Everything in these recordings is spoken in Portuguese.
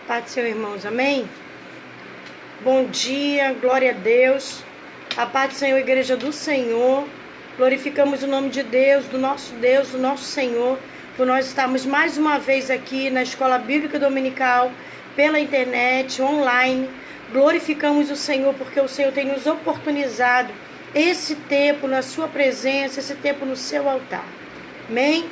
Paz do Senhor, irmãos, amém? Bom dia, glória a Deus. A paz do Senhor, igreja do Senhor. Glorificamos o nome de Deus, do nosso Senhor, por nós estarmos mais uma vez aqui na Escola Bíblica Dominical, pela internet, online. Glorificamos o Senhor, porque o Senhor tem nos oportunizado esse tempo na sua presença, esse tempo no seu altar. Amém?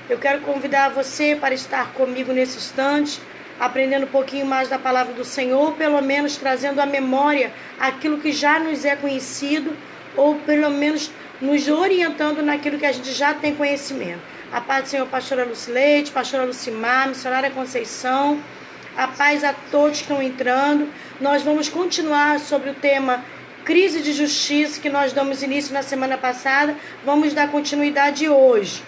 Eu quero convidar você para estar comigo nesse instante, aprendendo um pouquinho mais da palavra do Senhor, ou pelo menos trazendo à memória aquilo que já nos é conhecido, ou pelo menos nos orientando naquilo que a gente já tem conhecimento. A paz do Senhor, pastora Lucileite, pastora Lucimar, missionária Conceição, a paz a todos que estão entrando. Nós vamos continuar sobre o tema crise de justiça, que nós damos início na semana passada, vamos dar continuidade hoje,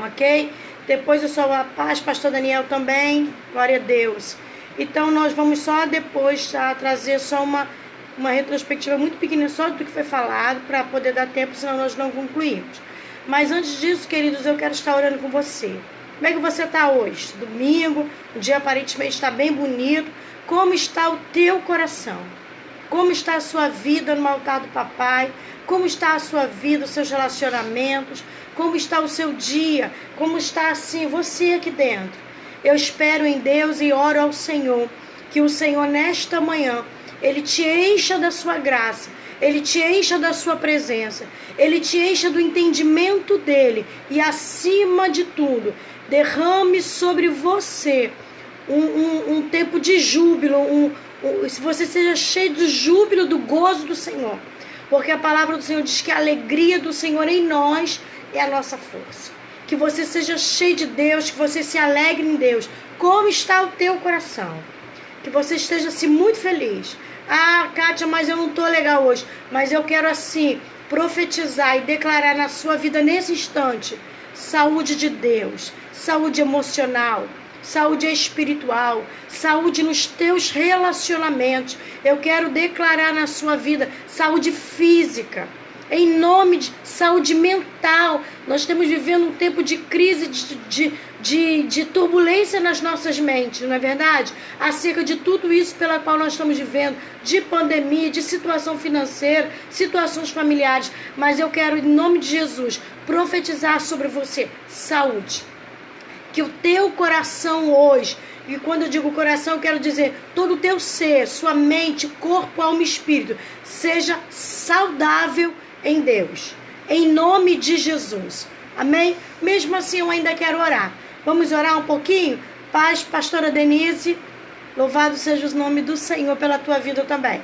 ok? Depois eu sou a paz, pastor Daniel também, glória a Deus. Então nós vamos só depois trazer só uma retrospectiva muito pequena só do que foi falado, para poder dar tempo, senão nós não concluímos. Mas antes disso, queridos, eu quero estar orando com você. Como é que você está hoje? Domingo, o dia aparentemente está bem bonito. Como está o teu coração? Como está a sua vida no altar do papai? Como está a sua vida, os seus relacionamentos? Como está o seu dia? Como está assim você aqui dentro? Eu espero em Deus e oro ao Senhor, que o Senhor nesta manhã, Ele te encha da sua graça, Ele te encha da sua presença, Ele te encha do entendimento dEle e acima de tudo, derrame sobre você um tempo de júbilo, se você seja cheio do júbilo, do gozo do Senhor, porque a palavra do Senhor diz que a alegria do Senhor em nós é a nossa força. Que você seja cheio de Deus, que você se alegre em Deus. Como está o teu coração? Que você esteja assim muito feliz. Ah, Kátia, mas eu não estou legal hoje. Mas eu quero assim profetizar e declarar na sua vida nesse instante saúde de Deus, saúde emocional, saúde espiritual, saúde nos teus relacionamentos. Eu quero declarar na sua vida saúde física, em nome de saúde mental. Nós estamos vivendo um tempo de crise, de turbulência nas nossas mentes, não é verdade? Acerca de tudo isso pela qual nós estamos vivendo, de pandemia, de situação financeira, situações familiares. Mas eu quero, em nome de Jesus, profetizar sobre você saúde. Que o teu coração hoje, e quando eu digo coração, eu quero dizer todo o teu ser, sua mente, corpo, alma e espírito, seja saudável em Deus, em nome de Jesus, amém? Mesmo assim eu ainda quero orar. Vamos orar um pouquinho? Paz, pastora Denise, louvado seja o nome do Senhor pela tua vida também.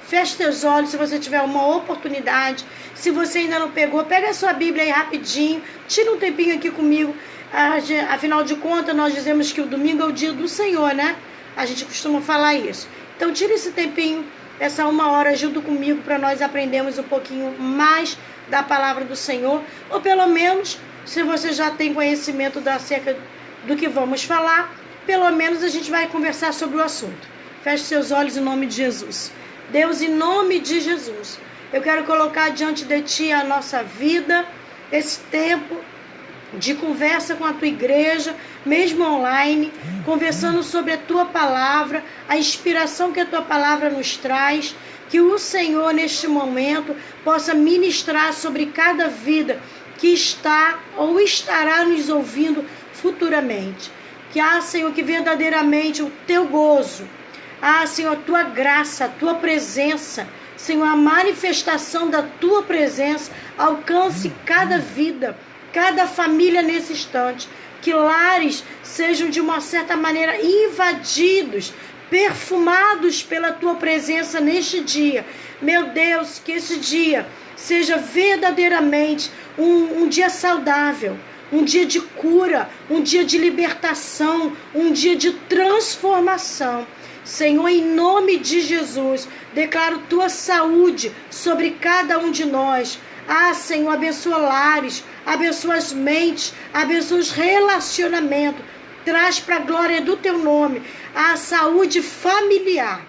Feche teus olhos se você tiver uma oportunidade. Se você ainda não pegou, pega a sua Bíblia aí rapidinho, tira um tempinho aqui comigo. Afinal de contas, nós dizemos que o domingo é o dia do Senhor, né? A gente costuma falar isso. Então tira esse tempinho, essa 1 hora junto comigo, para nós aprendermos um pouquinho mais da palavra do Senhor, ou pelo menos, se você já tem conhecimento acerca do que vamos falar, pelo menos a gente vai conversar sobre o assunto. Feche seus olhos em nome de Jesus. Deus, em nome de Jesus, eu quero colocar diante de Ti a nossa vida, esse tempo de conversa com a tua igreja, mesmo online, conversando sobre a tua palavra, a inspiração que a tua palavra nos traz, que o Senhor neste momento possa ministrar sobre cada vida que está ou estará nos ouvindo futuramente. Que Senhor, que verdadeiramente o teu gozo, Senhor, a tua graça, a tua presença, Senhor, a manifestação da tua presença alcance cada vida, cada família nesse instante, que lares sejam de uma certa maneira invadidos, perfumados pela tua presença neste dia. Meu Deus, que esse dia seja verdadeiramente um dia saudável, um dia de cura, um dia de libertação, um dia de transformação. Senhor, em nome de Jesus, declaro tua saúde sobre cada um de nós. Senhor, abençoa lares, abençoa as mentes, abençoa os relacionamentos. Traz para a glória do teu nome a saúde familiar.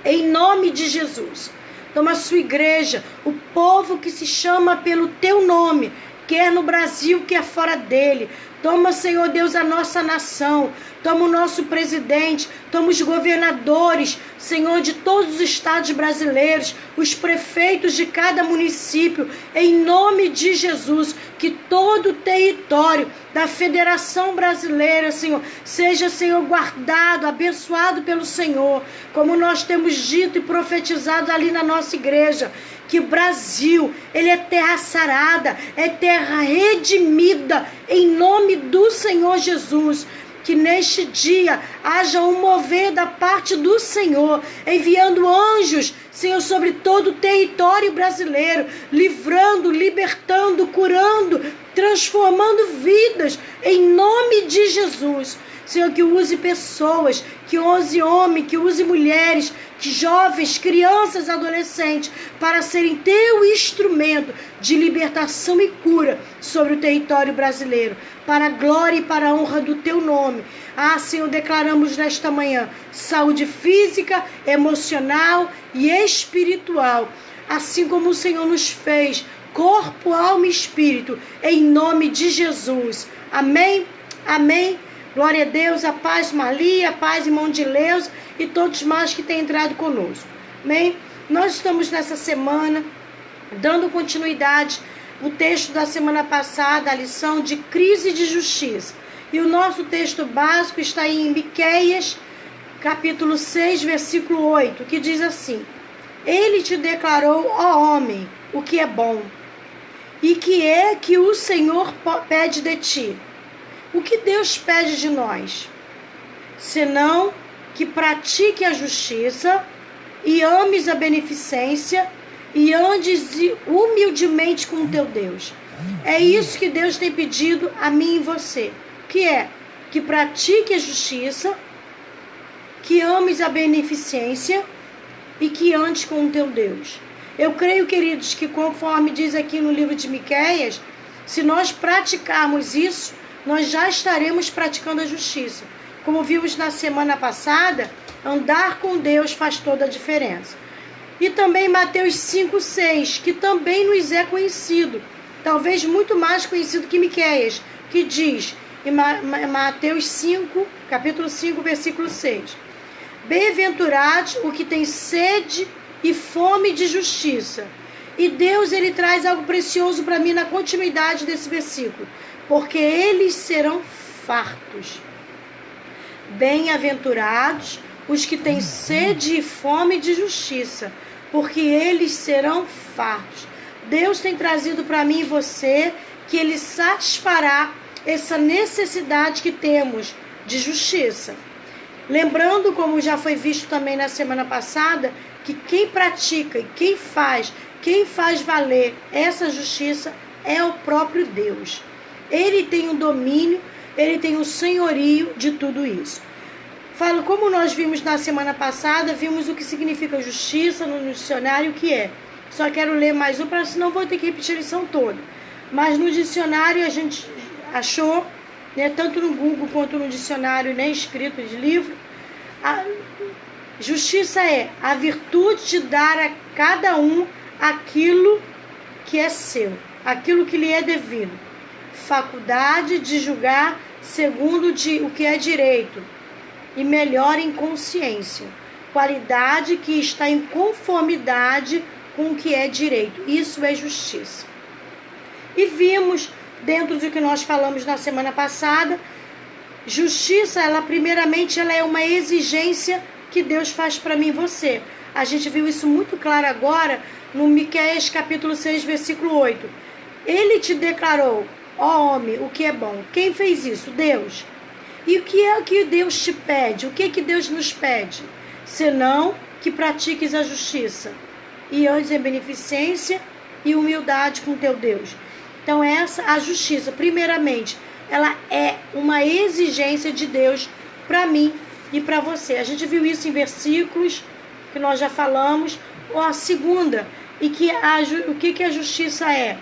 Em nome de Jesus. Toma a sua igreja, o povo que se chama pelo teu nome, quer no Brasil, quer fora dele. Toma, Senhor Deus, a nossa nação. Toma o nosso presidente. Toma os governadores, Senhor, de todos os estados brasileiros. Os prefeitos de cada município. Em nome de Jesus. Que todo o território da Federação Brasileira, Senhor, seja, Senhor, guardado, abençoado pelo Senhor. Como nós temos dito e profetizado ali na nossa igreja. Que o Brasil, ele é terra sarada, é terra redimida, em nome do Senhor Jesus. Que neste dia haja um mover da parte do Senhor, enviando anjos, Senhor, sobre todo o território brasileiro, livrando, libertando, curando, transformando vidas, em nome de Jesus. Senhor, que use pessoas, que use homens, que use mulheres, que jovens, crianças, adolescentes, para serem teu instrumento de libertação e cura sobre o território brasileiro, para a glória e para a honra do teu nome. Ah, Senhor, declaramos nesta manhã saúde física, emocional e espiritual, assim como o Senhor nos fez, corpo, alma e espírito, em nome de Jesus. Amém? Amém? Glória a Deus, a paz, Marli, a paz, irmão de Leus e todos mais que têm entrado conosco. Amém? Nós estamos nessa semana dando continuidade ao texto da semana passada, a lição de crise de justiça. E o nosso texto básico está em Miqueias, capítulo 6, versículo 8, que diz assim: Ele te declarou, ó homem, o que é bom, e que é que o Senhor pede de ti. O que Deus pede de nós? Senão que pratique a justiça e ames a beneficência e andes humildemente com o teu Deus. É isso que Deus tem pedido a mim e você. Que é que pratique a justiça, que ames a beneficência e que andes com o teu Deus. Eu creio, queridos, que conforme diz aqui no livro de Miqueias, se nós praticarmos isso, nós já estaremos praticando a justiça. Como vimos na semana passada, andar com Deus faz toda a diferença. E também Mateus 5,6, que também nos é conhecido, talvez muito mais conhecido que Miqueias, que diz, em Mateus 5, capítulo 5, versículo 6, Bem-aventurados o que tem sede e fome de justiça. E Deus, ele traz algo precioso para mim na continuidade desse versículo. Porque eles serão fartos. Bem-aventurados os que têm sede e fome de justiça, porque eles serão fartos. Deus tem trazido para mim e você que Ele satisfará essa necessidade que temos de justiça. Lembrando, como já foi visto também na semana passada, que quem pratica e quem faz valer essa justiça é o próprio Deus. Ele tem o domínio, ele tem o senhorio de tudo isso. Falo, como nós vimos na semana passada, vimos o que significa justiça no dicionário, o que é. Só quero ler mais um, para senão vou ter que repetir a lição toda. Mas no dicionário a gente achou, né, tanto no Google quanto no dicionário, né, escrito de livro, a justiça é a virtude de dar a cada um aquilo que é seu, aquilo que lhe é devido. Faculdade de julgar segundo o que é direito e melhor em consciência. Qualidade que está em conformidade com o que é direito. Isso é justiça. E vimos, dentro do que nós falamos na semana passada, justiça, primeiramente, ela é uma exigência que Deus faz para mim e você. A gente viu isso muito claro agora no Miqueias capítulo 6, versículo 8. Ele te declarou, ó homem, o que é bom. Quem fez isso? Deus. E o que é que Deus te pede? O que é que Deus nos pede? Senão que pratiques a justiça e andes em beneficência e humildade com teu Deus. Então essa, a justiça, primeiramente, ela é uma exigência de Deus para mim e para você. A gente viu isso em versículos que nós já falamos. Ou a segunda, e que o que a justiça é?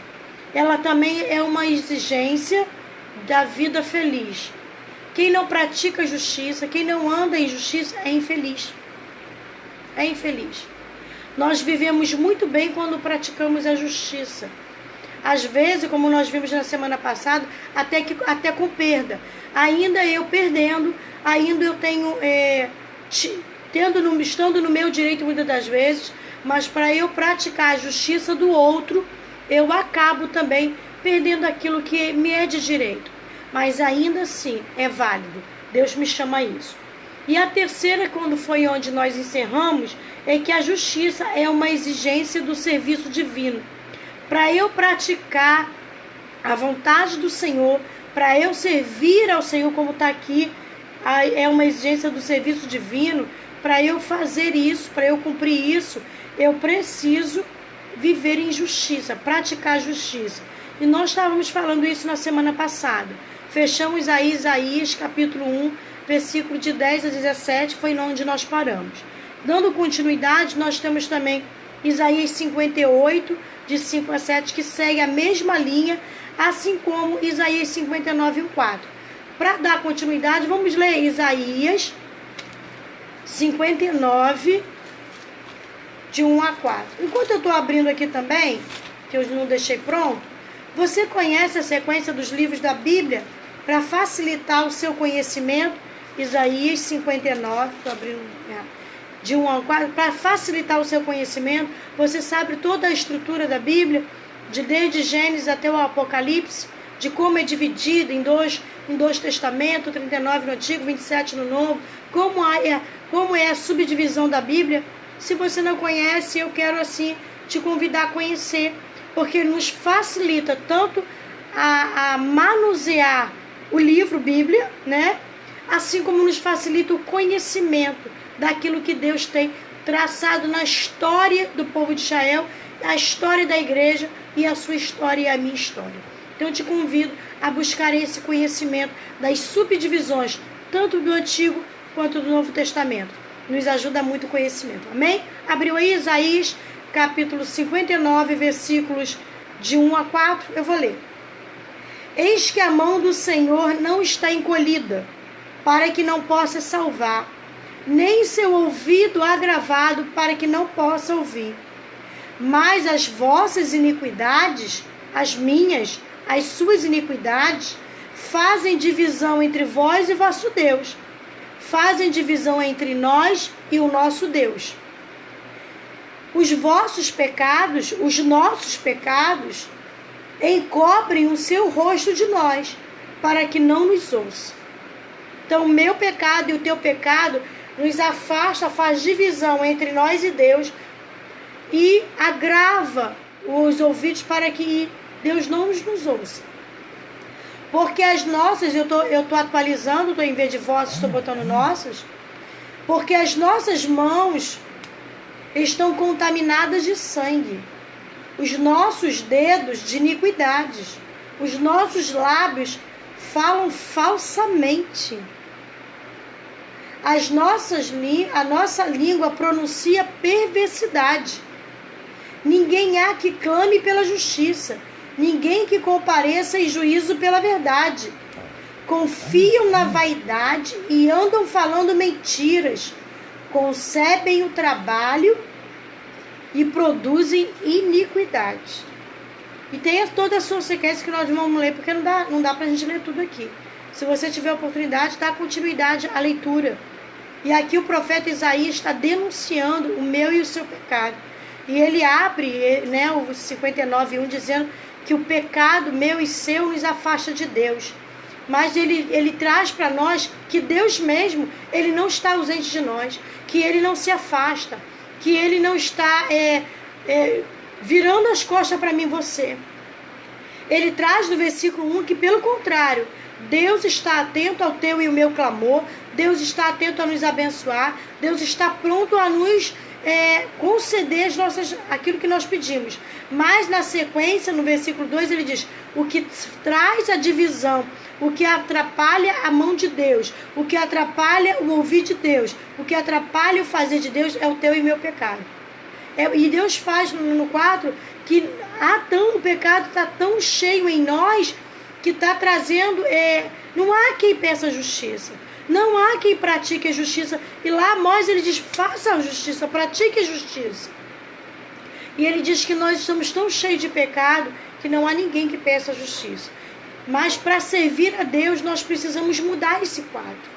Ela também é uma exigência da vida feliz. Quem não pratica justiça, quem não anda em justiça, é infeliz. É infeliz. Nós vivemos muito bem quando praticamos a justiça. Às vezes, como nós vimos na semana passada, até com perda. Ainda eu perdendo, ainda eu tenho, estando no meu direito muitas das vezes, mas para eu praticar a justiça do outro, eu acabo também perdendo aquilo que me é de direito. Mas ainda assim é válido. Deus me chama a isso. E a terceira, quando foi onde nós encerramos, é que a justiça é uma exigência do serviço divino. Para eu praticar a vontade do Senhor, para eu servir ao Senhor, como está aqui, é uma exigência do serviço divino. Para eu fazer isso, para eu cumprir isso, eu preciso viver em justiça, praticar justiça. E nós estávamos falando isso na semana passada. Fechamos aí Isaías capítulo 1, versículo de 10 a 17, foi onde nós paramos. Dando continuidade, nós temos também Isaías 58, de 5 a 7, que segue a mesma linha, assim como Isaías 59, 1, 4. Para dar continuidade, vamos ler Isaías 59, de 1 a 4. Enquanto eu estou abrindo aqui também, que eu não deixei pronto, você conhece a sequência dos livros da Bíblia para facilitar o seu conhecimento? Isaías 59, estou abrindo de 1 a 4, para facilitar o seu conhecimento. Você sabe toda a estrutura da Bíblia, desde Gênesis até o Apocalipse, de como é dividido em dois testamentos, 39 no Antigo, 27 no Novo, como é a subdivisão da Bíblia. Se você não conhece, eu quero assim te convidar a conhecer, porque nos facilita tanto a manusear o livro Bíblia, né? Assim como nos facilita o conhecimento daquilo que Deus tem traçado na história do povo de Israel, a história da igreja e a sua história e a minha história. Então eu te convido a buscar esse conhecimento das subdivisões, tanto do Antigo quanto do Novo Testamento. Nos ajuda muito o conhecimento. Amém? Abriu aí Isaías, capítulo 59, versículos de 1 a 4. Eu vou ler. Eis que a mão do Senhor não está encolhida, para que não possa salvar, nem seu ouvido agravado, para que não possa ouvir. Mas as vossas iniquidades, as minhas, as suas iniquidades, fazem divisão entre vós e vosso Deus. Fazem divisão entre nós e o nosso Deus. Os vossos pecados, os nossos pecados, encobrem o seu rosto de nós, para que não nos ouça. Então, o meu pecado e o teu pecado nos afasta, faz divisão entre nós e Deus e agrava os ouvidos para que Deus não nos ouça. Porque as nossas, eu tô atualizando, em vez de vossas, estou botando nossas, porque as nossas mãos estão contaminadas de sangue, os nossos dedos de iniquidades, os nossos lábios falam falsamente. A nossa língua pronuncia perversidade. Ninguém há que clame pela justiça, ninguém que compareça em juízo pela verdade. Confiam na vaidade e andam falando mentiras, concebem o trabalho e produzem iniquidade. E tem toda a sua sequência que nós vamos ler, porque não dá pra gente ler tudo aqui. Se você tiver oportunidade, dá continuidade à leitura. E aqui o profeta Isaías está denunciando o meu e o seu pecado. E ele abre, né, o 59:1, dizendo que o pecado meu e seu nos afasta de Deus. Mas ele traz para nós que Deus mesmo, ele não está ausente de nós, que ele não se afasta, que ele não está virando as costas para mim e você. Ele traz no versículo 1 que, pelo contrário, Deus está atento ao teu e o meu clamor, Deus está atento a nos abençoar, Deus está pronto a nos conceder aquilo que nós pedimos. Mas na sequência, no versículo 2, ele diz: o que traz a divisão, o que atrapalha a mão de Deus, o que atrapalha o ouvir de Deus, o que atrapalha o fazer de Deus é o teu e meu pecado. E Deus faz no 4 que o pecado está tão cheio em nós que está trazendo, não há quem peça justiça, não há quem pratique a justiça. E lá Amós, ele diz: faça a justiça, pratique a justiça. E ele diz que nós estamos tão cheios de pecado que não há ninguém que peça a justiça. Mas para servir a Deus, nós precisamos mudar esse quadro.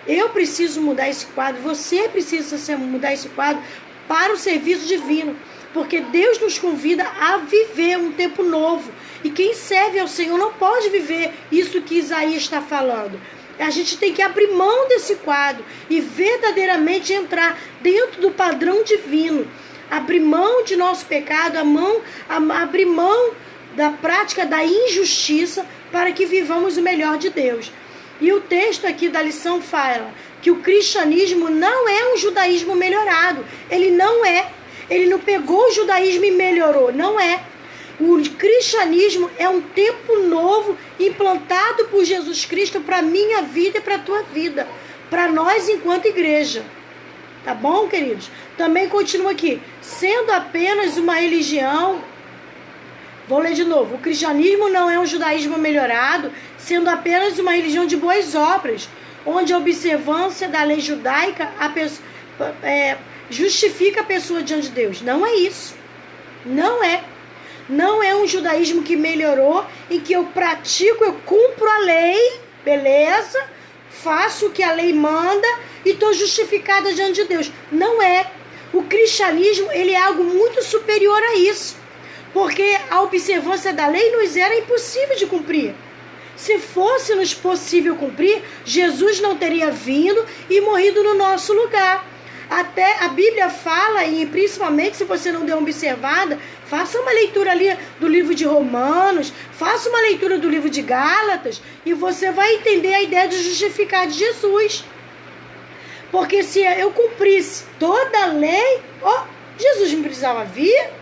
Eu preciso mudar esse quadro, você precisa mudar esse quadro para o serviço divino. Porque Deus nos convida a viver um tempo novo. E quem serve ao Senhor não pode viver isso que Isaías está falando. A gente tem que abrir mão desse quadro e verdadeiramente entrar dentro do padrão divino. Abrir mão de nosso pecado, abrir mão da prática da injustiça para que vivamos o melhor de Deus. E o texto aqui da lição fala que o cristianismo não é um judaísmo melhorado. Ele não é. Ele não pegou o judaísmo e melhorou. Não é. O cristianismo é um tempo novo implantado por Jesus Cristo para a minha vida e para a tua vida. Para nós enquanto igreja. Tá bom, queridos? Também continua aqui. Sendo apenas uma religião... Vou ler de novo. O cristianismo não é um judaísmo melhorado, sendo apenas uma religião de boas obras, onde a observância da lei judaica justifica a pessoa diante de Deus. Não é isso. Não é. Não é um judaísmo que melhorou, em que eu pratico, eu cumpro a lei, beleza, faço o que a lei manda e estou justificada diante de Deus. Não é. O cristianismo, ele é algo muito superior a isso. Porque a observância da lei nos era impossível de cumprir. Se fosse-nos possível cumprir, Jesus não teria vindo e morrido no nosso lugar. Até a Bíblia fala, e principalmente se você não deu uma observada, faça uma leitura ali do livro de Romanos, faça uma leitura do livro de Gálatas, e você vai entender a ideia de justificar de Jesus. Porque se eu cumprisse toda a lei, Jesus não precisava vir.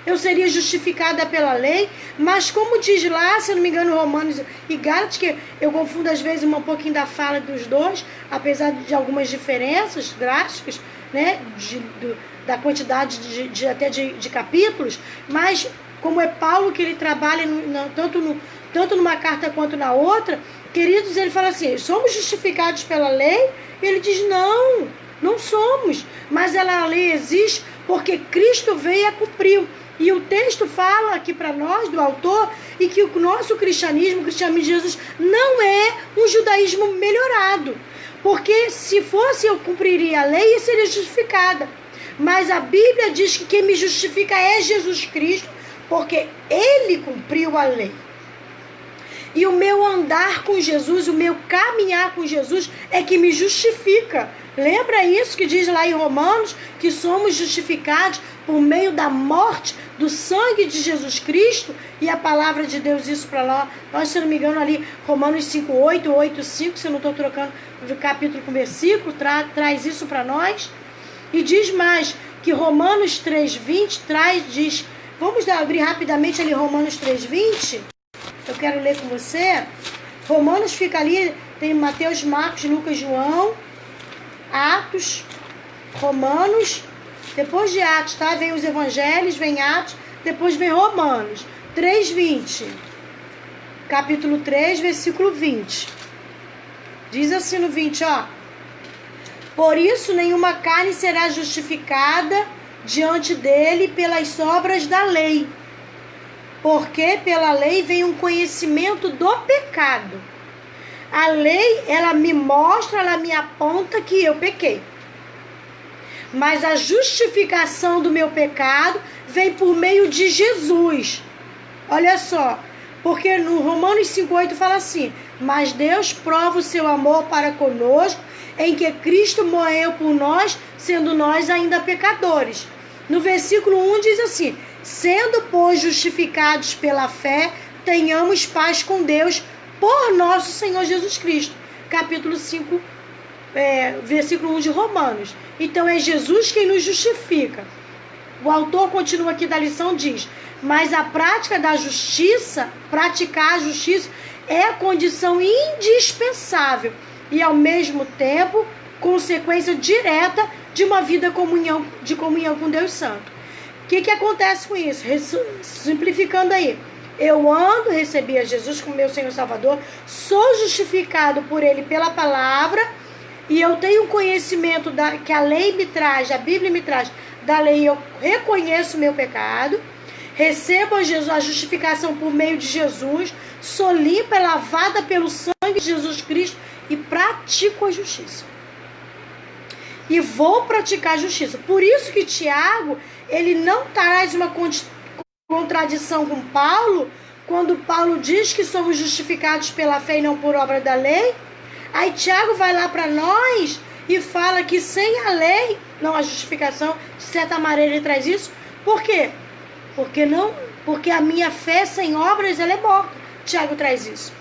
Eu seria justificada pela lei, mas como diz lá, se eu não me engano, Romanos e Gálatas, que eu confundo às vezes um pouquinho da fala dos dois, apesar de algumas diferenças drásticas, né, da quantidade de capítulos, mas como é Paulo que ele trabalha tanto numa carta quanto na outra, queridos, ele fala assim, somos justificados pela lei? Ele diz, não somos, mas a lei existe porque Cristo veio a cumprir. E o texto fala aqui para nós, do autor, e que o nosso cristianismo, o cristianismo de Jesus, não é um judaísmo melhorado. Porque se fosse eu cumpriria a lei e seria justificada. Mas a Bíblia diz que quem me justifica é Jesus Cristo, porque Ele cumpriu a lei. E o meu andar com Jesus, o meu caminhar com Jesus é que me justifica. Lembra isso que diz lá em Romanos, que somos justificados por meio da morte, do sangue de Jesus Cristo, e a palavra de Deus isso para nós, se não me engano ali, Romanos 5:8, 8:5, se eu não estou trocando capítulo com versículo, traz isso para nós, e diz mais, que Romanos 3:20 diz, vamos abrir rapidamente ali Romanos 3:20, eu quero ler com você, Romanos fica ali, tem Mateus, Marcos, Lucas, João, Atos, Romanos, depois de Atos, tá? Vem os evangelhos, vem Atos, depois vem Romanos. 3:20. Capítulo 3, versículo 20. Diz assim no 20, por isso nenhuma carne será justificada diante dele pelas obras da lei. Porque pela lei vem um conhecimento do pecado. A lei, ela me mostra, ela me aponta que eu pequei. Mas a justificação do meu pecado vem por meio de Jesus. Olha só, porque no Romanos 5:8 fala assim, mas Deus prova o seu amor para conosco, em que Cristo morreu por nós, sendo nós ainda pecadores. No versículo 1 diz assim, sendo, pois, justificados pela fé, tenhamos paz com Deus por nosso Senhor Jesus Cristo. Capítulo 5, versículo 1 de Romanos. Então é Jesus quem nos justifica. O autor continua aqui da lição, diz, mas a prática da justiça, praticar a justiça, é a condição indispensável e ao mesmo tempo consequência direta de uma vida de comunhão com Deus Santo. O que acontece com isso? Simplificando aí, eu ando, recebi a Jesus como meu Senhor Salvador, sou justificado por Ele pela palavra, e eu tenho conhecimento que a lei me traz, a Bíblia me traz da lei, eu reconheço o meu pecado, recebo a justificação por meio de Jesus, sou limpa, lavada pelo sangue de Jesus Cristo e pratico a justiça. E vou praticar a justiça. Por isso que Tiago, ele não traz uma contradição com Paulo, quando Paulo diz que somos justificados pela fé e não por obra da lei. Aí Tiago vai lá para nós e fala que sem a lei, não a justificação, de certa maneira ele traz isso. Por quê? Porque a minha fé sem obras, ela é morta. Tiago traz isso.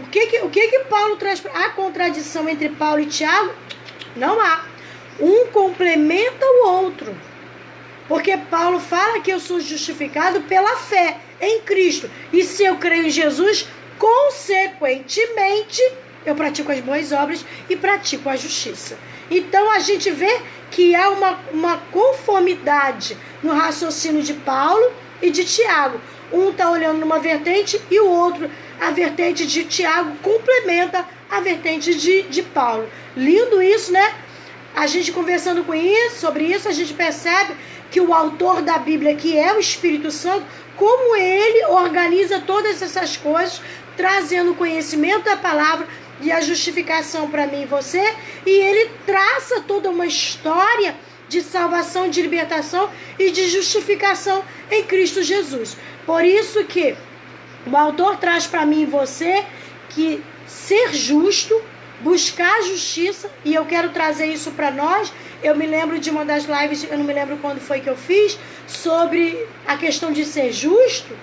O que Paulo traz? A contradição entre Paulo e Tiago? Não há. Um complementa o outro. Porque Paulo fala que eu sou justificado pela fé em Cristo. E se eu creio em Jesus, consequentemente, eu pratico as boas obras e pratico a justiça. Então a gente vê que há uma conformidade no raciocínio de Paulo e de Tiago. Um está olhando numa vertente e o outro, a vertente de Tiago, complementa a vertente de Paulo. Lindo isso, né? A gente conversando sobre isso, a gente percebe que o autor da Bíblia, que é o Espírito Santo, como ele organiza todas essas coisas, trazendo conhecimento da palavra e a justificação para mim e você, e ele traça toda uma história de salvação, de libertação e de justificação em Cristo Jesus. Por isso que o autor traz para mim e você que ser justo, buscar a justiça, e eu quero trazer isso para nós. Eu me lembro de uma das lives, eu não me lembro quando foi que eu fiz, sobre a questão de ser justo,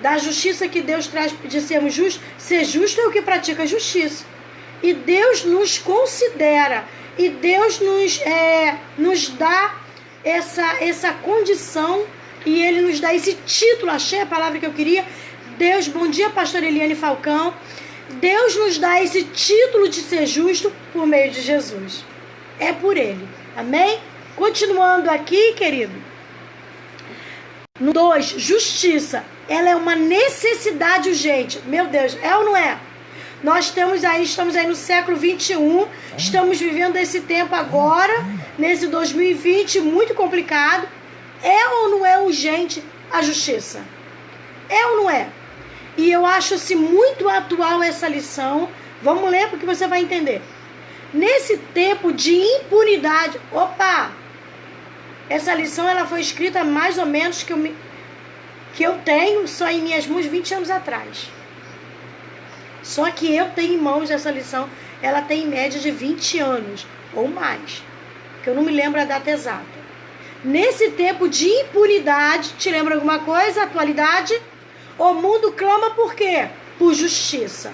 da justiça que Deus traz de sermos justos. Ser justo é o que pratica a justiça. E Deus nos considera, e Deus nos dá essa condição, e Ele nos dá esse título, achei a palavra que eu queria. Deus, bom dia, pastor Eliane Falcão. Deus nos dá esse título de ser justo por meio de Jesus. É por Ele. Amém? Continuando aqui, querido. No 2, justiça. Ela é uma necessidade urgente. Meu Deus, é ou não é? Nós estamos aí no século 21. Estamos vivendo esse tempo agora, nesse 2020, muito complicado. É ou não é urgente a justiça? É ou não é? E eu acho-se muito atual essa lição. Vamos ler porque você vai entender. Nesse tempo de impunidade... Opa! Essa lição ela foi escrita mais ou menos que eu tenho só em minhas mãos 20 anos atrás. Só que eu tenho em mãos essa lição. Ela tem em média de 20 anos ou mais. Que eu não me lembro a data exata. Nesse tempo de impunidade... Te lembra alguma coisa? Atualidade... O mundo clama por quê? Por justiça.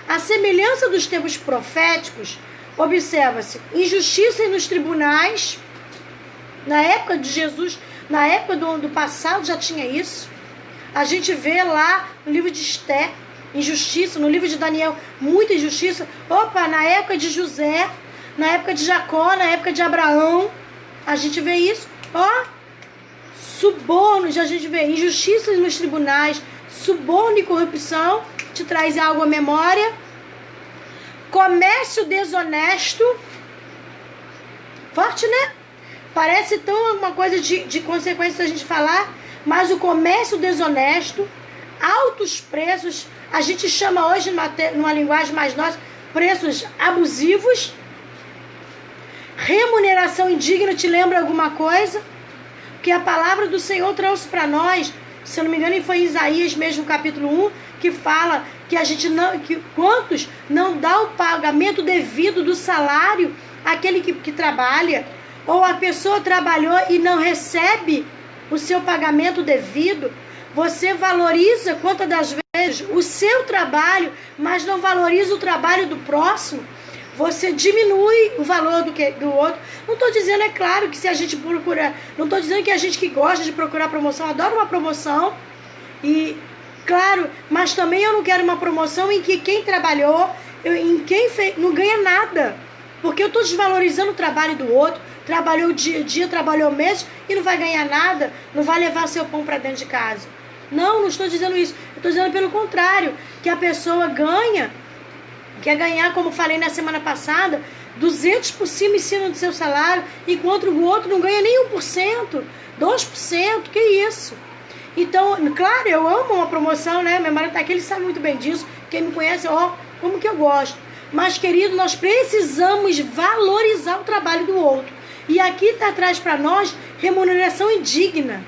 A semelhança dos tempos proféticos, observa-se injustiça nos tribunais. Na época de Jesus, na época do passado já tinha isso. A gente vê lá no livro de Esté, injustiça. No livro de Daniel, muita injustiça. Opa, na época de José, na época de Jacó, na época de Abraão, a gente vê isso. Ó, subornos, a gente vê injustiças nos tribunais, suborno e corrupção, te traz algo à memória. Comércio desonesto, forte, né? Parece tão uma coisa de consequência da gente falar, mas o comércio desonesto, altos preços, a gente chama hoje, numa linguagem mais nossa, preços abusivos. Remuneração indigna, te lembra alguma coisa? Que a palavra do Senhor trouxe para nós, se eu não me engano, foi em Isaías mesmo, capítulo 1, que fala que a gente não, que quantos não dá o pagamento devido do salário àquele que trabalha, ou a pessoa trabalhou e não recebe o seu pagamento devido. Você valoriza quantas das vezes o seu trabalho, mas não valoriza o trabalho do próximo. Você diminui o valor do outro. Não estou dizendo, é claro, que se a gente procura... Não estou dizendo que a gente que gosta de procurar promoção, adora uma promoção. E, claro, mas também eu não quero uma promoção em que quem trabalhou, em quem fez, não ganha nada. Porque eu estou desvalorizando o trabalho do outro. Trabalhou dia, trabalhou mês e não vai ganhar nada. Não vai levar seu pão para dentro de casa. Não estou dizendo isso. Eu estou dizendo pelo contrário. Que a pessoa quer ganhar, como falei na semana passada, 200 por cima em cima do seu salário, enquanto o outro não ganha nem 1%. 2%, que isso? Então, claro, eu amo uma promoção, né? Minha marido tá aqui, ele sabe muito bem disso. Quem me conhece, ó, como que eu gosto. Mas, querido, nós precisamos valorizar o trabalho do outro. E aqui está atrás para nós remuneração indigna.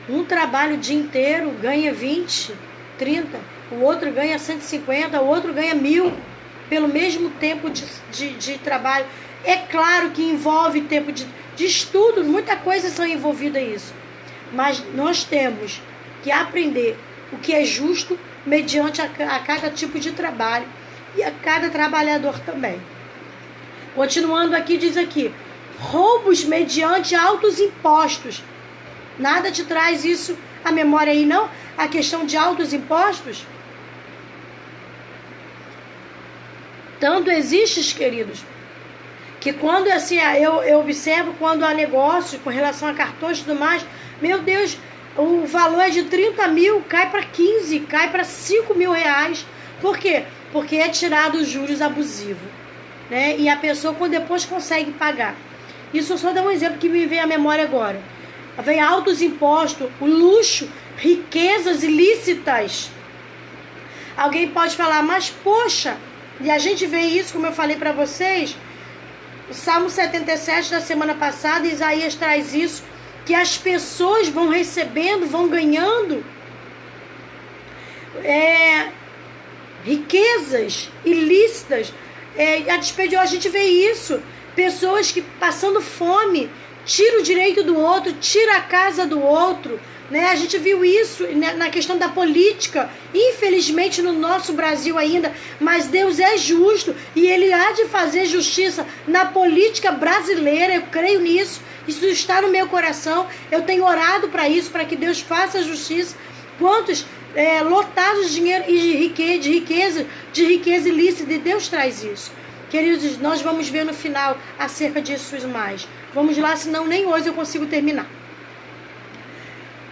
Um trabalha o dia inteiro, ganha 20, 30. O outro ganha 150, o outro ganha 1.000 pelo mesmo tempo de trabalho. É claro que envolve tempo de estudo, muita coisa são envolvida isso. Mas nós temos que aprender o que é justo mediante a cada tipo de trabalho e a cada trabalhador também. Continuando aqui, diz aqui, roubos mediante altos impostos. Nada te traz isso à memória aí, não? A questão de altos impostos? Tanto existe, queridos, que quando assim, eu observo quando há negócio com relação a cartões e tudo mais, meu Deus, o valor é de 30 mil, cai para 15, cai para 5 mil reais. Por quê? Porque é tirado os juros abusivos, né? E a pessoa depois consegue pagar. Isso eu só dou um exemplo que me vem à memória agora. Vem altos impostos, o luxo, riquezas ilícitas. Alguém pode falar, mas poxa, e a gente vê isso, como eu falei para vocês, o Salmo 77 da semana passada, Isaías traz isso, que as pessoas vão recebendo, vão ganhando riquezas ilícitas. A gente vê isso, pessoas que passando fome, tira o direito do outro, tira a casa do outro, né? A gente viu isso na questão da política, infelizmente no nosso Brasil ainda, mas Deus é justo e Ele há de fazer justiça na política brasileira, eu creio nisso, isso está no meu coração, eu tenho orado para isso, para que Deus faça justiça. Quantos lotados de dinheiro e de riqueza ilícita, e Deus traz isso. Queridos, nós vamos ver no final acerca disso mais. Vamos lá, senão nem hoje eu consigo terminar.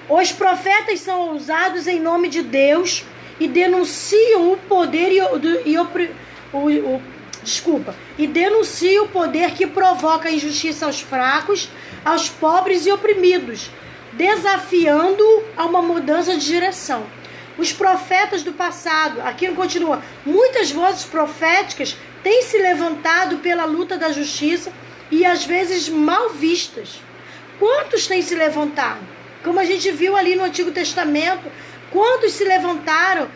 Os profetas são ousados em nome de Deus e denunciam o poder e denunciam o poder que provoca a injustiça aos fracos, aos pobres e oprimidos, desafiando a uma mudança de direção. Os profetas do passado, aqui continua, muitas vozes proféticas têm se levantado pela luta da justiça e às vezes mal vistas. Quantos têm se levantado? Como a gente viu ali no Antigo Testamento, quantos se levantaram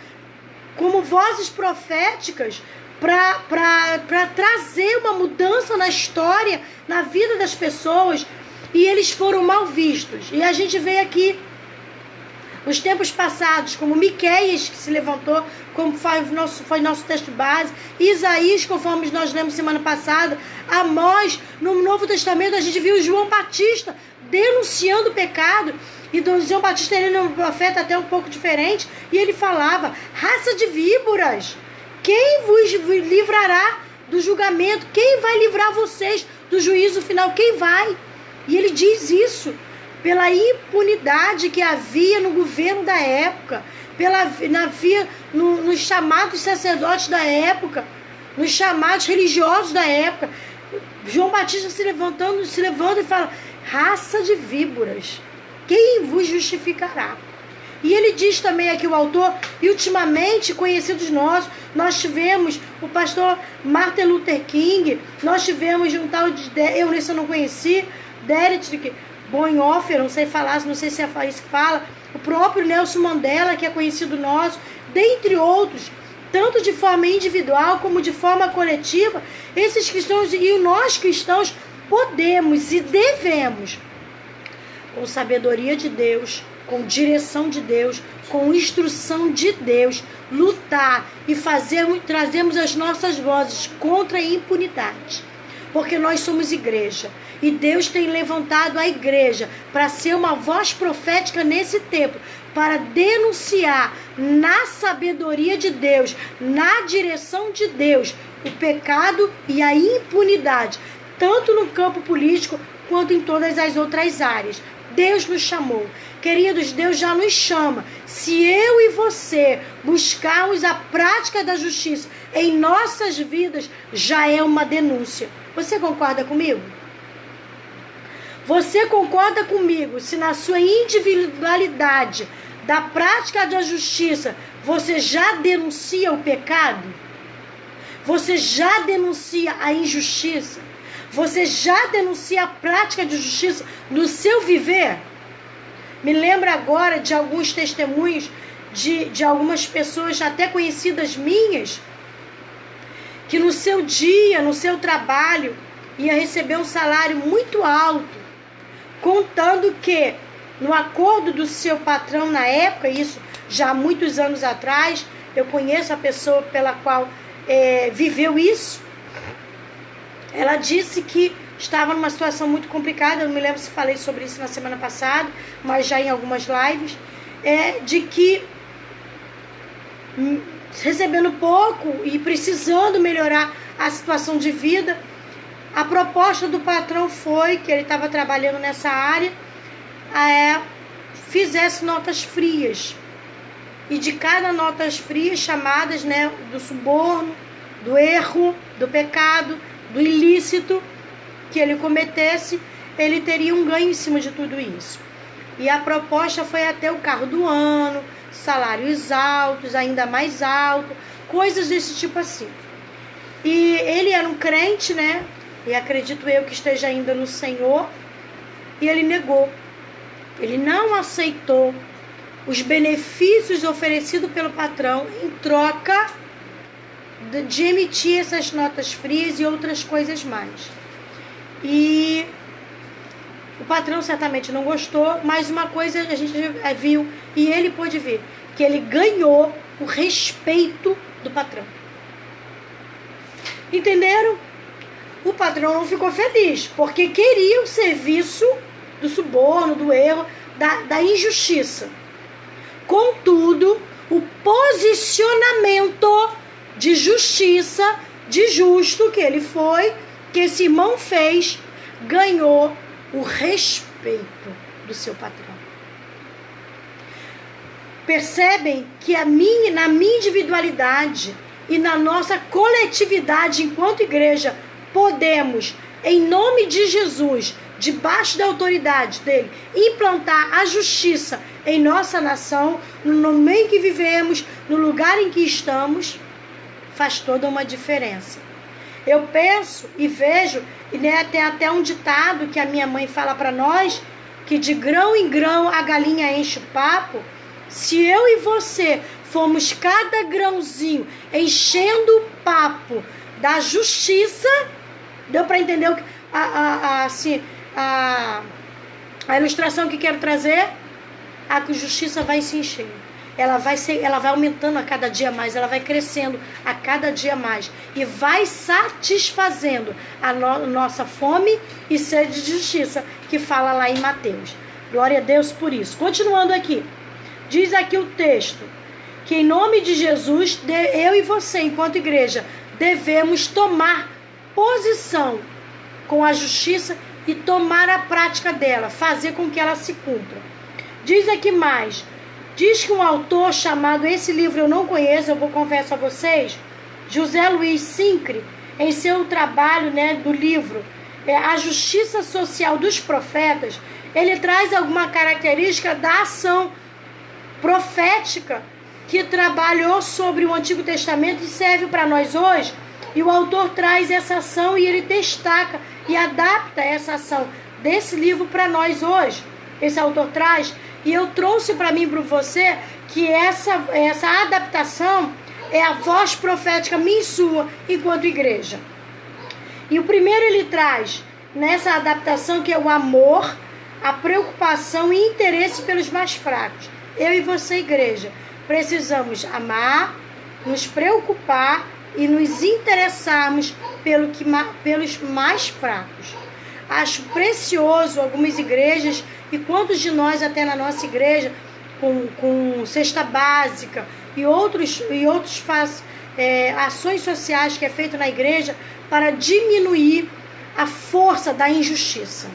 como vozes proféticas para trazer uma mudança na história, na vida das pessoas, e eles foram mal vistos. E a gente vê aqui os tempos passados, como Miqueias, que se levantou, como foi nosso texto base, Isaías, conforme nós lemos semana passada, Amós, no Novo Testamento a gente viu João Batista denunciando o pecado, e João Batista ele era um profeta até um pouco diferente, e ele falava, raça de víboras, quem vos livrará do julgamento? Quem vai livrar vocês do juízo final? Quem vai? E ele diz isso pela impunidade que havia no governo da época, nos chamados sacerdotes da época, nos chamados religiosos da época. João Batista se levanta e fala, raça de víboras, quem vos justificará? E ele diz também aqui o autor, e ultimamente conhecidos nós tivemos o pastor Martin Luther King, nós tivemos um tal de, eu não conheci, Derek Bonhoeffer, não sei se é isso que fala, o próprio Nelson Mandela, que é conhecido nosso, dentre outros, tanto de forma individual como de forma coletiva, esses cristãos e nós cristãos podemos e devemos, com sabedoria de Deus, com direção de Deus, com instrução de Deus, lutar e trazermos as nossas vozes contra a impunidade. Porque nós somos igreja. E Deus tem levantado a igreja para ser uma voz profética nesse tempo, para denunciar na sabedoria de Deus, na direção de Deus, o pecado e a impunidade, tanto no campo político quanto em todas as outras áreas. Deus nos chamou. Queridos, Deus já nos chama. Se eu e você buscarmos a prática da justiça em nossas vidas, já é uma denúncia. Você concorda comigo? Você concorda comigo se na sua individualidade da prática da justiça você já denuncia o pecado? Você já denuncia a injustiça? Você já denuncia a prática de justiça no seu viver? Me lembro agora de alguns testemunhos de algumas pessoas até conhecidas minhas, que no seu dia, no seu trabalho, ia receber um salário muito alto, contando que, no acordo do seu patrão na época, isso já há muitos anos atrás, eu conheço a pessoa pela qual viveu isso, ela disse que estava numa situação muito complicada, eu não me lembro se falei sobre isso na semana passada, mas já em algumas lives, de que recebendo pouco e precisando melhorar a situação de vida, a proposta do patrão foi, que ele estava trabalhando nessa área, fizesse notas frias. E de cada notas frias, chamadas, né, do suborno, do erro, do pecado, do ilícito que ele cometesse, ele teria um ganho em cima de tudo isso. E a proposta foi até o carro do ano, salários altos, ainda mais altos, coisas desse tipo assim. E ele era um crente, né? E acredito eu que esteja ainda no Senhor. E ele negou. Ele não aceitou os benefícios oferecidos pelo patrão em troca de emitir essas notas frias e outras coisas mais. E o patrão certamente não gostou, mas uma coisa a gente viu, e ele pôde ver, que ele ganhou o respeito do patrão. Entenderam? O patrão não ficou feliz, porque queria o serviço do suborno, do erro, da injustiça. Contudo, o posicionamento de justiça, de justo que ele foi, que esse irmão fez, ganhou o respeito do seu patrão. Percebem que na minha individualidade e na nossa coletividade enquanto igreja, podemos, em nome de Jesus, debaixo da autoridade dele, implantar a justiça em nossa nação, no meio em que vivemos, no lugar em que estamos, faz toda uma diferença. Eu penso e vejo, e né, tem até um ditado que a minha mãe fala para nós, que de grão em grão a galinha enche o papo. Se eu e você formos cada grãozinho enchendo o papo da justiça, deu para entender a ilustração que quero trazer? A justiça vai se encher. Ela vai aumentando a cada dia mais, ela vai crescendo a cada dia mais e vai satisfazendo a nossa fome e sede de justiça, que fala lá em Mateus. Glória a Deus por isso. Continuando aqui, diz aqui o texto, que em nome de Jesus, eu e você, enquanto igreja, devemos tomar posição com a justiça e tomar a prática dela, fazer com que ela se cumpra. Diz aqui mais, diz que um autor chamado, esse livro eu não conheço, eu vou confessar a vocês, José Luiz Sincre, em seu trabalho, né, do livro A Justiça Social dos Profetas, ele traz alguma característica da ação profética que trabalhou sobre o Antigo Testamento e serve para nós hoje. E o autor traz essa ação e ele destaca e adapta essa ação desse livro para nós hoje. Esse autor traz, e eu trouxe para mim e para você, que essa adaptação é a voz profética minha e sua enquanto igreja. E o primeiro ele traz nessa adaptação, que é o amor, a preocupação e interesse pelos mais fracos. Eu e você, igreja, precisamos amar, nos preocupar e nos interessarmos pelos mais fracos. Acho precioso algumas igrejas, e quantos de nós até na nossa igreja, com cesta básica e outros ações sociais que é feito na igreja para diminuir a força da injustiça.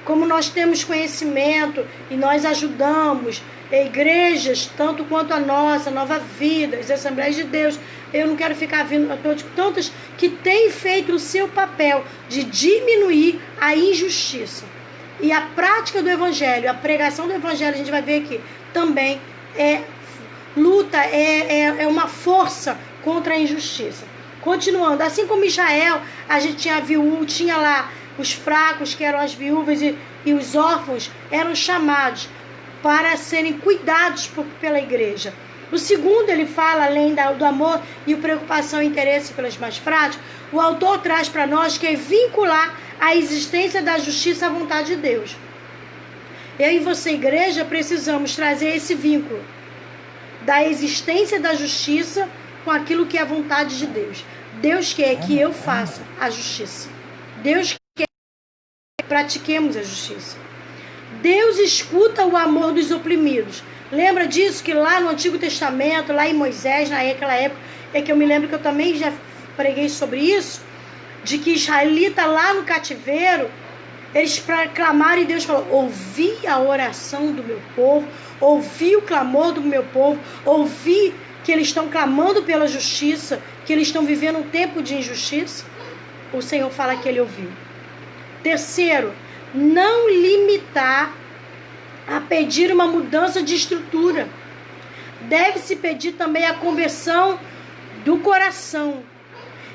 Como nós temos conhecimento e nós ajudamos igrejas, tanto quanto a nossa, Nova Vida, as Assembleias de Deus, eu não quero ficar vindo a todos, tantas que têm feito o seu papel de diminuir a injustiça. E a prática do evangelho, a pregação do evangelho, a gente vai ver aqui, também é luta, é uma força contra a injustiça. Continuando, assim como Israel, a gente tinha lá os fracos, que eram as viúvas, e os órfãos eram chamados para serem cuidados pela igreja. O segundo, ele fala, além do amor e preocupação e interesse pelas mais fracos, o autor traz para nós que é vincular a existência da justiça à vontade de Deus. Eu e você, igreja, precisamos trazer esse vínculo da existência da justiça com aquilo que é a vontade de Deus. Deus quer que eu faça a justiça. Deus quer que pratiquemos a justiça. Deus escuta o amor dos oprimidos. Lembra disso que lá no Antigo Testamento, lá em Moisés, naquela época, é que eu me lembro que eu também já preguei sobre isso, de que israelita lá no cativeiro, eles clamaram e Deus falou, ouvi a oração do meu povo, ouvi o clamor do meu povo, ouvi que eles estão clamando pela justiça, que eles estão vivendo um tempo de injustiça. O Senhor fala que ele ouviu. Terceiro, não limitar a pedir uma mudança de estrutura. Deve-se pedir também a conversão do coração.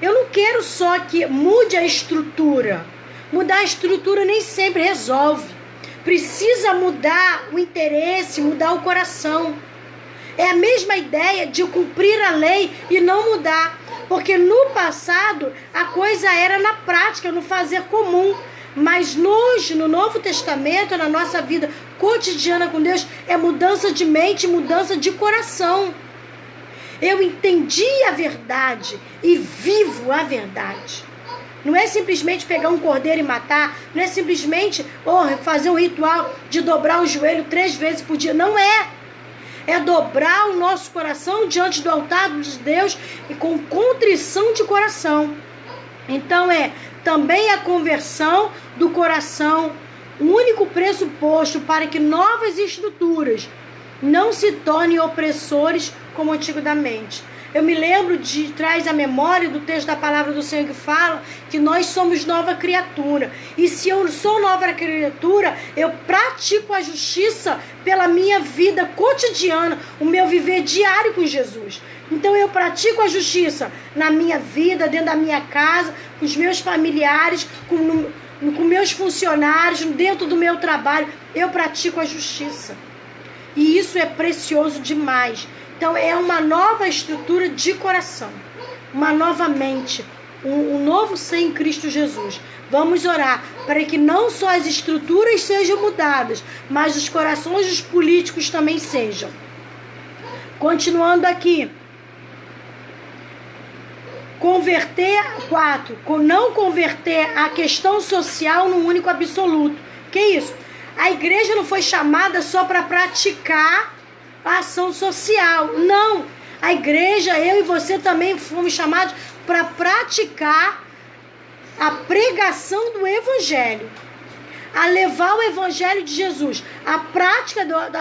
Eu não quero só que mude a estrutura. Mudar a estrutura nem sempre resolve. Precisa mudar o interesse, mudar o coração. É a mesma ideia de cumprir a lei e não mudar. Porque no passado a coisa era na prática, no fazer comum. Mas hoje, no Novo Testamento, na nossa vida cotidiana com Deus, é mudança de mente, mudança de coração. Eu entendi a verdade e vivo a verdade. Não é simplesmente pegar um cordeiro e matar, não é simplesmente fazer um ritual de dobrar o joelho 3 vezes por dia. Não é. É dobrar o nosso coração diante do altar de Deus e com contrição de coração. Então também a conversão do coração, o único pressuposto para que novas estruturas não se tornem opressores como antigamente. Eu me lembro traz a memória do texto da palavra do Senhor que fala que nós somos nova criatura. E se eu sou nova criatura, eu pratico a justiça pela minha vida cotidiana, o meu viver diário com Jesus. Então eu pratico a justiça na minha vida, dentro da minha casa, com os meus familiares, com meus funcionários, dentro do meu trabalho. Eu pratico a justiça. E isso é precioso demais. Então é uma nova estrutura de coração, uma nova mente, um novo ser em Cristo Jesus. Vamos orar para que não só as estruturas sejam mudadas, mas os corações dos políticos também sejam. Continuando aqui. Não converter a questão social num único absoluto. Que isso? A igreja não foi chamada só para praticar a ação social. Não. A igreja, eu e você também fomos chamados para praticar a pregação do evangelho. A levar o evangelho de Jesus. A prática da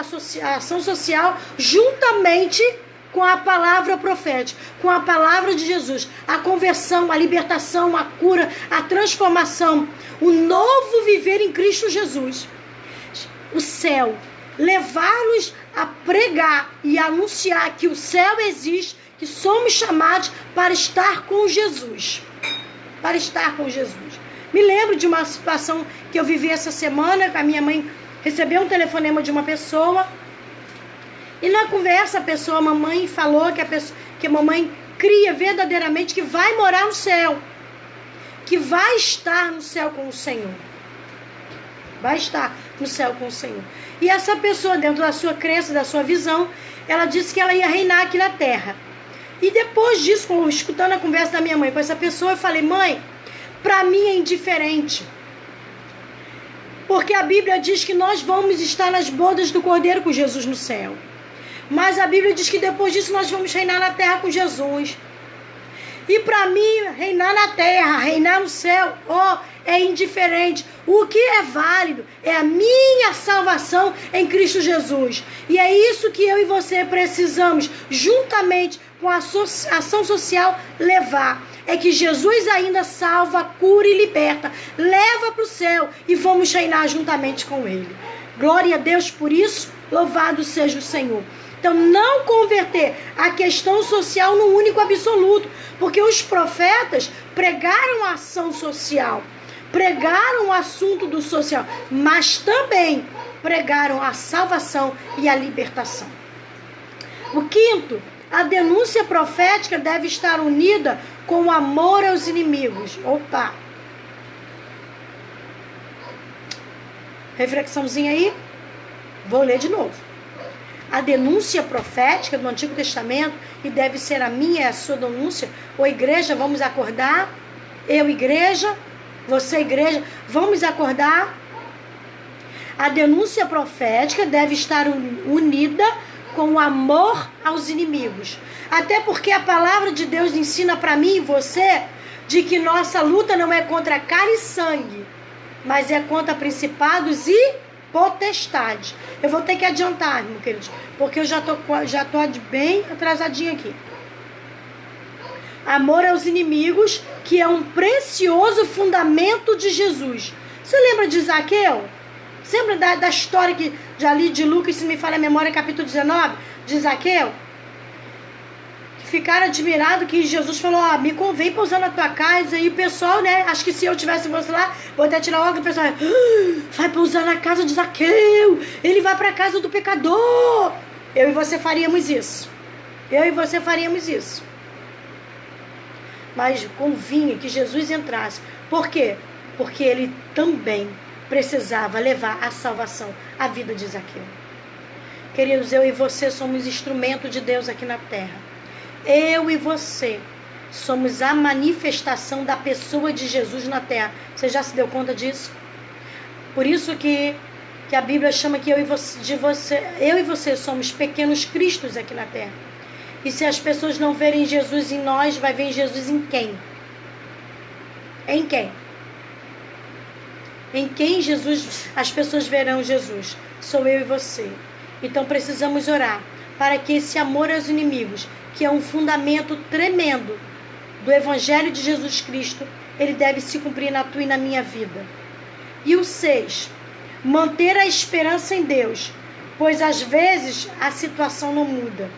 ação social juntamente com a palavra profética, com a palavra de Jesus, a conversão, a libertação, a cura, a transformação, o novo viver em Cristo Jesus. O céu, levá-los a pregar e anunciar que o céu existe, que somos chamados para estar com Jesus. Para estar com Jesus. Me lembro de uma situação que eu vivi essa semana, que a minha mãe recebeu um telefonema de uma pessoa. E na conversa, a mamãe falou que a mamãe cria verdadeiramente que vai morar no céu. Que vai estar no céu com o Senhor. Vai estar no céu com o Senhor. E essa pessoa, dentro da sua crença, da sua visão, ela disse que ela ia reinar aqui na terra. E depois disso, escutando a conversa da minha mãe com essa pessoa, eu falei, mãe, para mim é indiferente. Porque a Bíblia diz que nós vamos estar nas bodas do Cordeiro com Jesus no céu. Mas a Bíblia diz que depois disso nós vamos reinar na terra com Jesus. E para mim, reinar na terra, reinar no céu, é indiferente. O que é válido é a minha salvação em Cristo Jesus. E é isso que eu e você precisamos, juntamente com a ação social, levar. é que Jesus ainda salva, cura e liberta, leva para o céu e vamos reinar juntamente com Ele. Glória a Deus por isso, louvado seja o Senhor. Então, não converter a questão social num único absoluto, porque os profetas pregaram a ação social, pregaram o assunto do social, mas também pregaram a salvação e a libertação. O quinto, a denúncia profética deve estar unida com o amor aos inimigos. Opa! Reflexãozinha aí? Vou ler de novo. A denúncia profética do Antigo Testamento, e deve ser a minha e a sua denúncia, ou igreja, vamos acordar, eu igreja, você igreja, vamos acordar. A denúncia profética deve estar unida com o amor aos inimigos. Até porque a palavra de Deus ensina para mim e você de que nossa luta não é contra carne e sangue, mas é contra principados e potestade. Eu vou ter que adiantar, meu querido, porque eu já tô bem atrasadinha aqui. Amor aos inimigos, que é um precioso fundamento de Jesus. Você lembra de Zaqueu? Você lembra da história que já li de Lucas, se me falha a memória, capítulo 19, de Zaqueu? Ficaram admirados que Jesus falou, me convém pousar na tua casa. E o pessoal, né, acho que se eu tivesse você lá, vou até tirar logo, o pessoal vai pousar na casa de Zaqueu, ele vai para a casa do pecador. Eu e você faríamos isso. Mas convinha que Jesus entrasse. Por quê? Porque ele também precisava levar a salvação à vida de Zaqueu. Queridos, eu e você somos instrumento de Deus aqui na terra. Eu e você somos a manifestação da pessoa de Jesus na terra. Você já se deu conta disso? Por isso que a Bíblia chama que eu e você somos pequenos cristos aqui na terra. E se as pessoas não verem Jesus em nós, vai ver Jesus em quem? Em quem? Em quem as pessoas verão Jesus? Sou eu e você. Então precisamos orar para que esse amor aos inimigos, que é um fundamento tremendo do Evangelho de Jesus Cristo, ele deve se cumprir na tua e na minha vida. E o 6, manter a esperança em Deus, pois às vezes a situação não muda.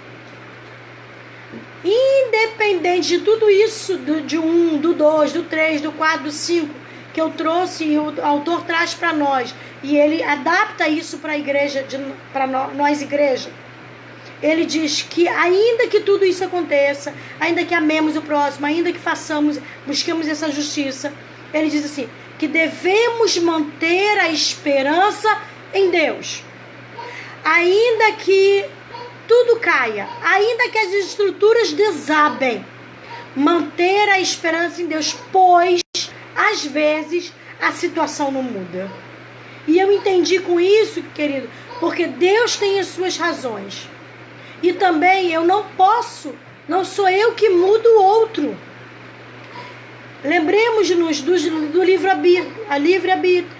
Independente de tudo isso, do 1, do 2, do 3, do 4, do 5, que eu trouxe e o autor traz para nós, e ele adapta isso para a igreja, para nós igreja. Ele diz que ainda que tudo isso aconteça, ainda que amemos o próximo, ainda que busquemos essa justiça, ele diz assim, que devemos manter a esperança em Deus. Ainda que tudo caia, ainda que as estruturas desabem, manter a esperança em Deus, pois, às vezes, a situação não muda. E eu entendi com isso, querido, porque Deus tem as suas razões. E também eu não sou eu que mudo o outro. Lembremos-nos do livre-arbítrio.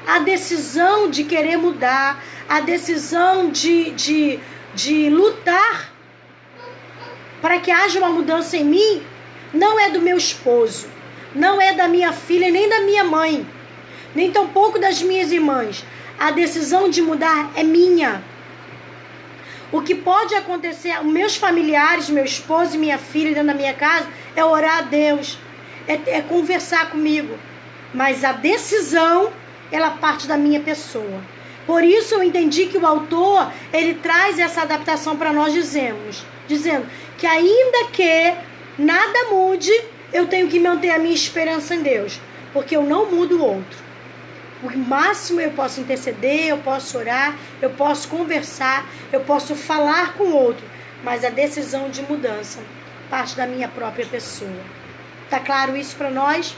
A decisão de querer mudar, a decisão de lutar para que haja uma mudança em mim, não é do meu esposo, não é da minha filha, nem da minha mãe, nem tampouco das minhas irmãs. A decisão de mudar é minha. O que pode acontecer, meus familiares, meu esposo e minha filha dentro da minha casa, é orar a Deus, é conversar comigo. Mas a decisão, ela parte da minha pessoa. Por isso eu entendi que o autor, ele traz essa adaptação para nós, dizendo que ainda que nada mude, eu tenho que manter a minha esperança em Deus, porque eu não mudo o outro. O máximo eu posso interceder, eu posso orar, eu posso conversar, eu posso falar com o outro, mas a decisão de mudança parte da minha própria pessoa. Tá claro isso para nós?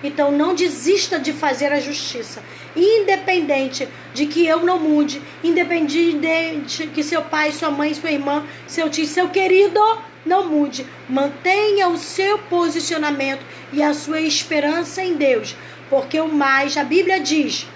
Então não desista de fazer a justiça, independente de que eu não mude, independente que seu pai, sua mãe, sua irmã, seu tio, seu querido não mude. Mantenha o seu posicionamento e a sua esperança em Deus, porque o mais, a Bíblia diz,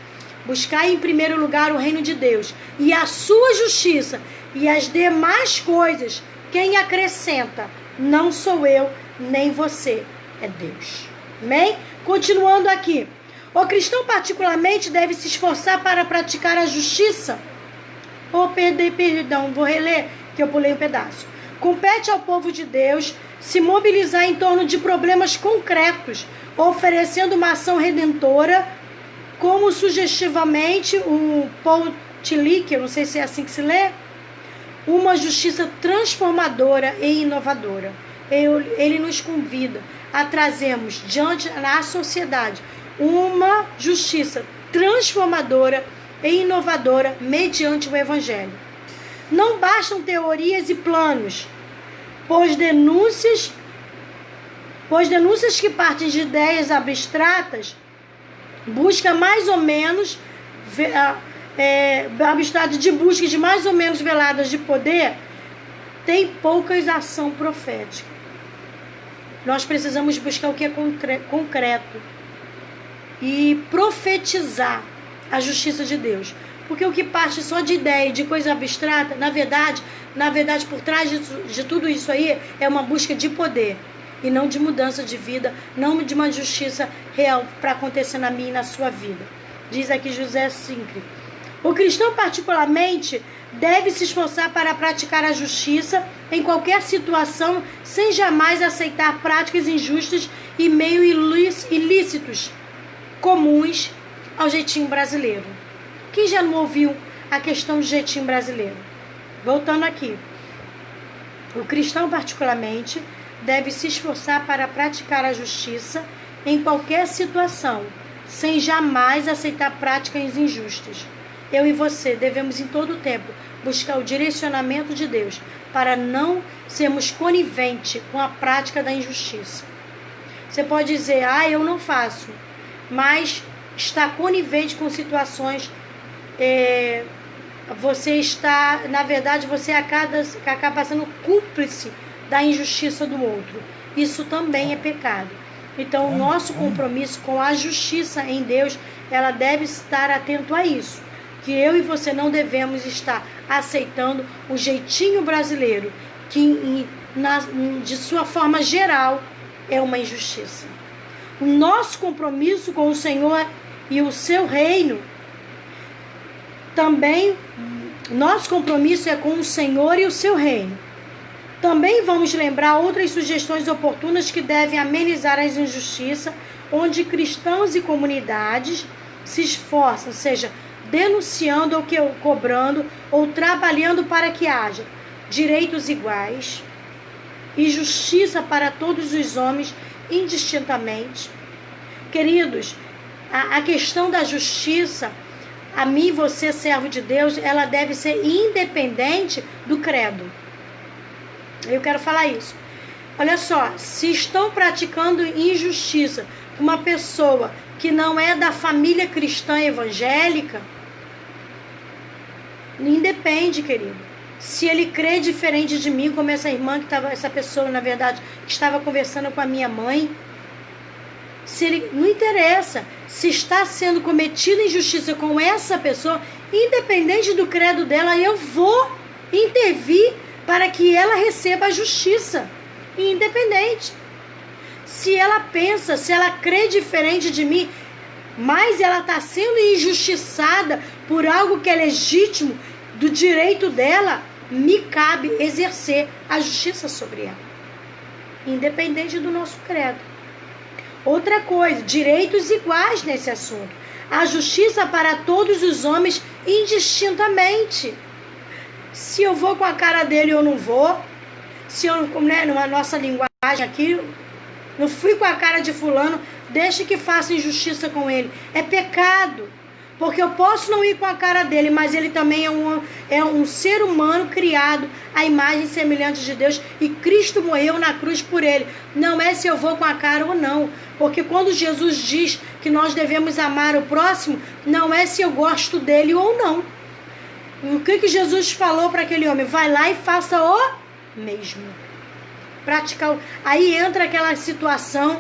buscar em primeiro lugar o reino de Deus e a sua justiça, e as demais coisas, quem acrescenta? Não sou eu, nem você é Deus. Amém? Continuando aqui. O cristão particularmente deve se esforçar para praticar a justiça. Perdão, vou reler, que eu pulei um pedaço. Compete ao povo de Deus se mobilizar em torno de problemas concretos, oferecendo uma ação redentora, como sugestivamente o Paul Tillich, eu não sei se é assim que se lê, uma justiça transformadora e inovadora. Ele nos convida a trazermos diante da sociedade uma justiça transformadora e inovadora mediante o Evangelho. Não bastam teorias e planos, pois denúncias que partem de ideias abstratas busca mais ou menos abstrato de busca de mais ou menos veladas de poder, tem poucas ação profética. Nós precisamos buscar o que é concreto e profetizar a justiça de Deus. Porque o que parte só de ideia, de coisa abstrata, na verdade, por trás de tudo isso aí, é uma busca de poder. E não de mudança de vida, não de uma justiça real para acontecer na minha e na sua vida. Diz aqui José Sincre. O cristão, particularmente, deve se esforçar para praticar a justiça em qualquer situação, sem jamais aceitar práticas injustas e meio ilícitos, comuns ao jeitinho brasileiro. Quem já não ouviu a questão do jeitinho brasileiro? Voltando aqui. O cristão, particularmente, deve se esforçar para praticar a justiça em qualquer situação, sem jamais aceitar práticas injustas. Eu e você devemos em todo o tempo buscar o direcionamento de Deus para não sermos coniventes com a prática da injustiça. Você pode dizer, eu não faço, mas está conivente com situações, você está, na verdade, você acaba sendo cúmplice da injustiça do outro. Isso também é pecado. Então, o nosso compromisso com a justiça em Deus, ela deve estar atento a isso. Que eu e você não devemos estar aceitando o jeitinho brasileiro, que de sua forma geral é uma injustiça. O nosso compromisso com o Senhor e o seu reino, também, nosso compromisso é com o Senhor e o seu reino. Também vamos lembrar outras sugestões oportunas que devem amenizar as injustiças, onde cristãos e comunidades se esforçam, seja denunciando ou cobrando ou trabalhando para que haja direitos iguais e justiça para todos os homens indistintamente. Queridos, a questão da justiça, a mim e você, servo de Deus, ela deve ser independente do credo. Eu quero falar isso. Olha só, se estão praticando injustiça com uma pessoa que não é da família cristã evangélica, independe, querido. Se ele crê diferente de mim, como essa irmã essa pessoa, na verdade, que estava conversando com a minha mãe, não interessa se está sendo cometida injustiça com essa pessoa, independente do credo dela, eu vou intervir para que ela receba a justiça, independente. Se ela pensa, se ela crê diferente de mim, mas ela está sendo injustiçada por algo que é legítimo, do direito dela, me cabe exercer a justiça sobre ela, independente do nosso credo. Outra coisa, direitos iguais nesse assunto. A justiça para todos os homens indistintamente. Se eu vou com a cara dele ou não vou, se eu, numa nossa linguagem aqui, não fui com a cara de fulano, deixa que faça injustiça com ele. É pecado, porque eu posso não ir com a cara dele, mas ele também é um ser humano criado à imagem e semelhança de Deus, e Cristo morreu na cruz por ele. Não é se eu vou com a cara ou não, porque quando Jesus diz que nós devemos amar o próximo, não é se eu gosto dele ou não. O que Jesus falou para aquele homem? Vai lá e faça o mesmo. Praticar. Aí entra aquela situação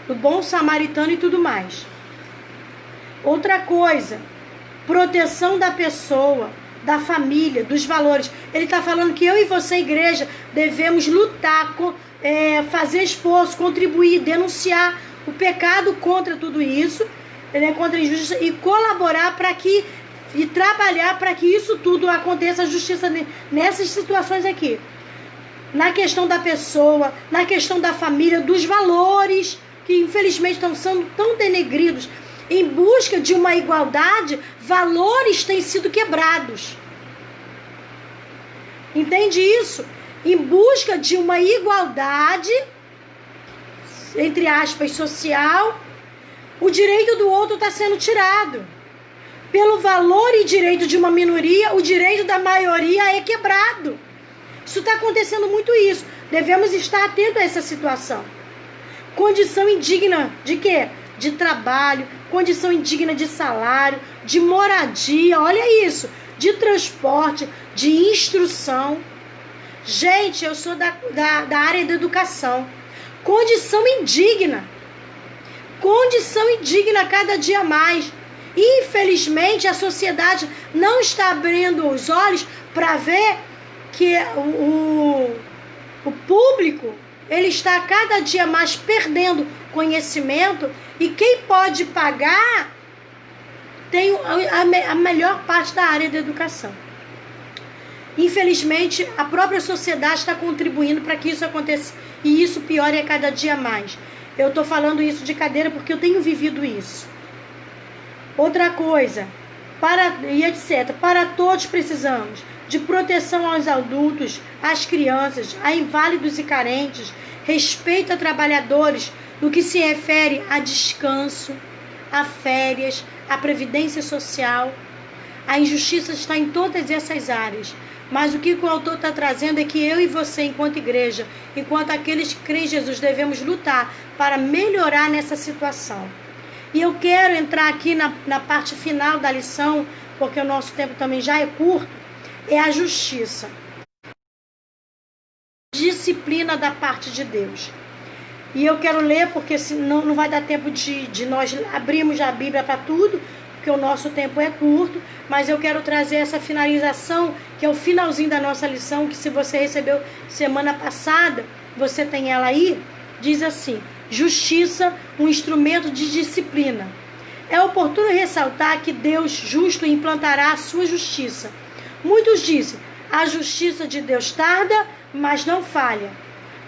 do bom samaritano e tudo mais. Outra coisa, proteção da pessoa, da família, dos valores. Ele está falando que eu e você, igreja, devemos lutar, fazer esforço, contribuir, denunciar o pecado contra tudo isso, contra a injustiça, e colaborar e trabalhar para que isso tudo aconteça, a justiça nessas situações aqui. Na questão da pessoa, na questão da família, dos valores, que infelizmente estão sendo tão denegridos. Em busca de uma igualdade, valores têm sido quebrados. Entende isso? Em busca de uma igualdade, entre aspas, social, o direito do outro está sendo tirado. Pelo valor e direito de uma minoria, o direito da maioria é quebrado. Isso está acontecendo muito isso. Devemos estar atentos a essa situação. Condição indigna de quê? De trabalho, condição indigna de salário, de moradia, olha isso, de transporte, de instrução. Gente, eu sou da área da educação. Condição indigna cada dia mais. Infelizmente, a sociedade não está abrindo os olhos para ver que o público, ele está cada dia mais perdendo conhecimento, e quem pode pagar tem a melhor parte da área da educação. Infelizmente, a própria sociedade está contribuindo para que isso aconteça, e isso piore a cada dia mais. Eu estou falando isso de cadeira porque eu tenho vivido isso. Outra coisa, e etc. Para todos precisamos de proteção aos adultos, às crianças, a inválidos e carentes, respeito a trabalhadores no que se refere a descanso, a férias, a previdência social. A injustiça está em todas essas áreas. Mas o que o autor está trazendo é que eu e você, enquanto igreja, enquanto aqueles que creem em Jesus, devemos lutar para melhorar nessa situação. E eu quero entrar aqui na parte final da lição, porque o nosso tempo também já é curto, é a justiça. Disciplina da parte de Deus. E eu quero ler, porque senão não vai dar tempo de nós abrirmos a Bíblia para tudo, porque o nosso tempo é curto, mas eu quero trazer essa finalização, que é o finalzinho da nossa lição, que se você recebeu semana passada, você tem ela aí, diz assim: justiça, um instrumento de disciplina. É oportuno ressaltar que Deus justo implantará a sua justiça. Muitos dizem, a justiça de Deus tarda, mas não falha.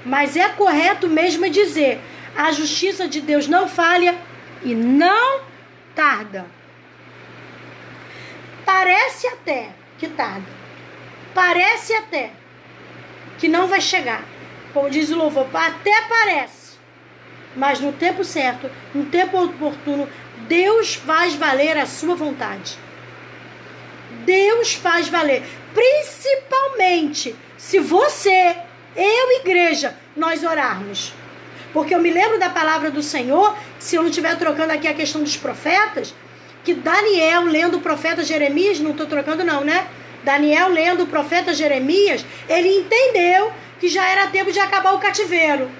Mas é correto mesmo dizer, a justiça de Deus não falha e não tarda. Parece até que tarda. Parece até que não vai chegar. Como diz o louvor, até parece. Mas no tempo certo, no tempo oportuno, Deus faz valer a sua vontade. Deus faz valer. Principalmente se você, eu, igreja, nós orarmos. Porque eu me lembro da palavra do Senhor, se eu não estiver trocando aqui a questão dos profetas, que Daniel, lendo o profeta Jeremias, não estou trocando não, né? Daniel, lendo o profeta Jeremias, ele entendeu que já era tempo de acabar o cativeiro.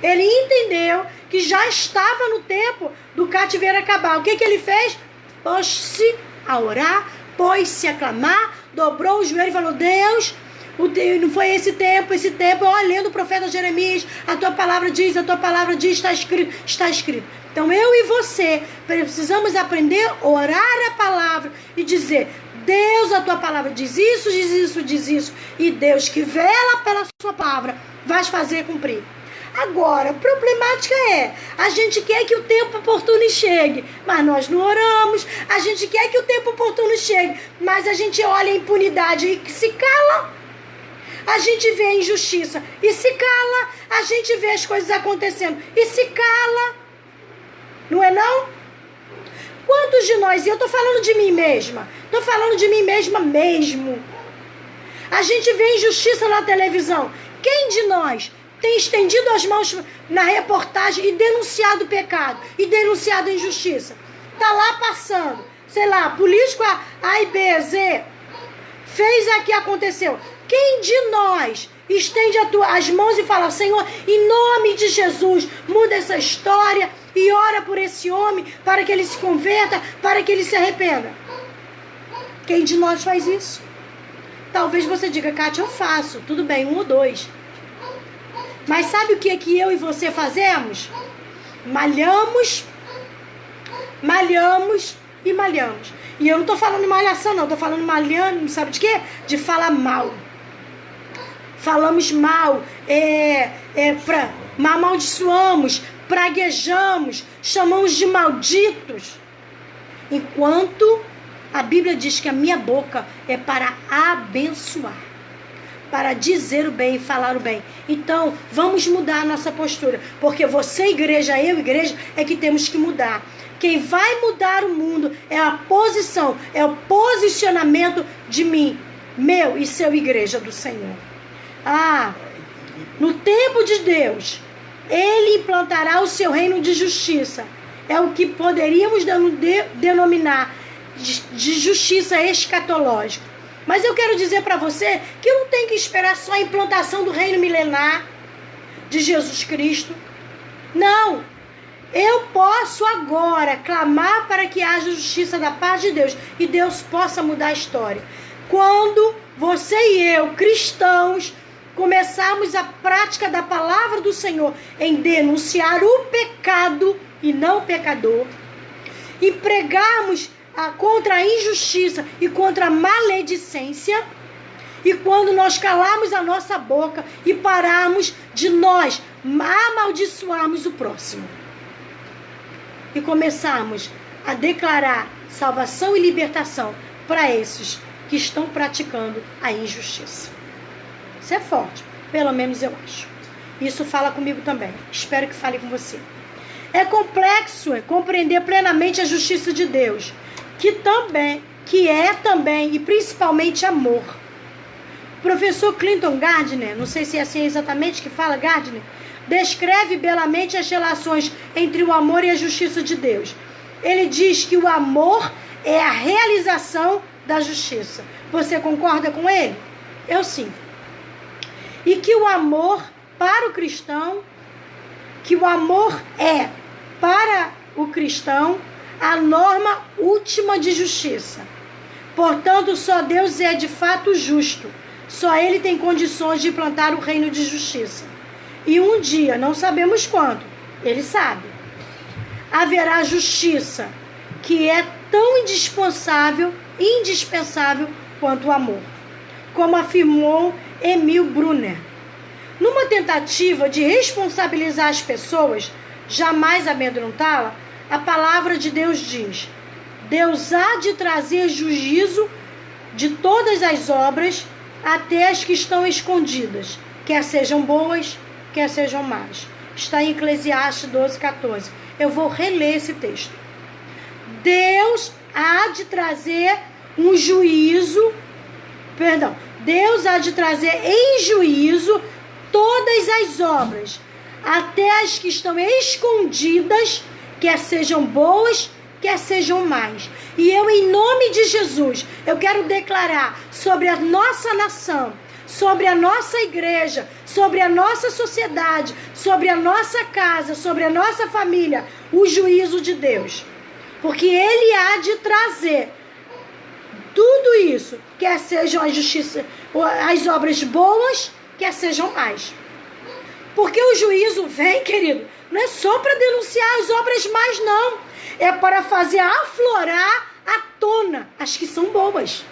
Ele entendeu que já estava no tempo do cativeiro acabar. O que ele fez? Pôs-se a orar, pôs-se a clamar, dobrou o joelho e falou, Deus, não foi esse tempo, olha, lendo o profeta Jeremias, a tua palavra diz, está escrito. Então eu e você precisamos aprender a orar a palavra e dizer, Deus, a tua palavra diz isso, diz isso, diz isso, e Deus que vela pela sua palavra vai fazer cumprir. Agora, a problemática é, a gente quer que o tempo oportuno chegue, mas nós não oramos. A gente quer que o tempo oportuno chegue, mas a gente olha a impunidade e se cala. A gente vê a injustiça e se cala. A gente vê as coisas acontecendo e se cala. Não é não? Quantos de nós, e eu tô falando de mim mesma, mesmo. A gente vê injustiça na televisão. Quem de nós tem estendido as mãos na reportagem e denunciado o pecado, e denunciado a injustiça? Tá lá passando, sei lá, político A e B, Z, fez aqui, aconteceu. Quem de nós estende as mãos e fala, Senhor, em nome de Jesus, muda essa história e ora por esse homem para que ele se converta, para que ele se arrependa? Quem de nós faz isso? Talvez você diga, Kátia, eu faço. Tudo bem, 1 ou 2. Mas sabe o que eu e você fazemos? Malhamos e malhamos. E eu não tô falando malhação, não. Tô falando malhando, sabe de quê? De falar mal. Falamos mal, amaldiçoamos, praguejamos, chamamos de malditos. Enquanto a Bíblia diz que a minha boca é para abençoar, para dizer o bem e falar o bem. Então, vamos mudar a nossa postura. Porque você, igreja, eu, igreja, é que temos que mudar. Quem vai mudar o mundo é a posição, é o posicionamento de mim, meu e seu, igreja do Senhor. No tempo de Deus, Ele implantará o seu reino de justiça. É o que poderíamos denominar de justiça escatológica. Mas eu quero dizer para você que eu não tenho que esperar só a implantação do reino milenar de Jesus Cristo. Não. Eu posso agora clamar para que haja justiça da parte de Deus e Deus possa mudar a história. Quando você e eu, cristãos, começarmos a prática da palavra do Senhor em denunciar o pecado e não o pecador, e pregarmos contra a injustiça e contra a maledicência, e quando nós calarmos a nossa boca e pararmos de nós amaldiçoarmos o próximo e começarmos a declarar salvação e libertação para esses que estão praticando a injustiça. Isso é forte, pelo menos eu acho. Isso fala comigo também, espero que fale com você. É complexo compreender plenamente a justiça de Deus, que é também e principalmente amor. O professor Clinton Gardner, não sei se é assim exatamente que fala Gardner, descreve belamente as relações entre o amor e a justiça de Deus. Ele diz que o amor é a realização da justiça. Você concorda com ele? Eu sim. E que o amor para o cristão, para o cristão a norma última de justiça. Portanto, só Deus é de fato justo. Só Ele tem condições de implantar o reino de justiça. E um dia, não sabemos quando, Ele sabe, haverá justiça que é tão indispensável quanto o amor. Como afirmou Emil Brunner. Numa tentativa de responsabilizar as pessoas, jamais amedrontá-la, a palavra de Deus diz: Deus há de trazer juízo de todas as obras, até as que estão escondidas, quer sejam boas, quer sejam más. Está em Eclesiastes 12:14. Eu vou reler esse texto. Deus há de trazer Deus há de trazer em juízo todas as obras, até as que estão escondidas, quer sejam boas, quer sejam más. E eu, em nome de Jesus, eu quero declarar sobre a nossa nação, sobre a nossa igreja, sobre a nossa sociedade, sobre a nossa casa, sobre a nossa família, o juízo de Deus. Porque Ele há de trazer tudo isso, quer sejam as obras boas, quer sejam más. Porque o juízo vem, querido, não é só para denunciar as obras más, não. É para fazer aflorar à tona as que são boas.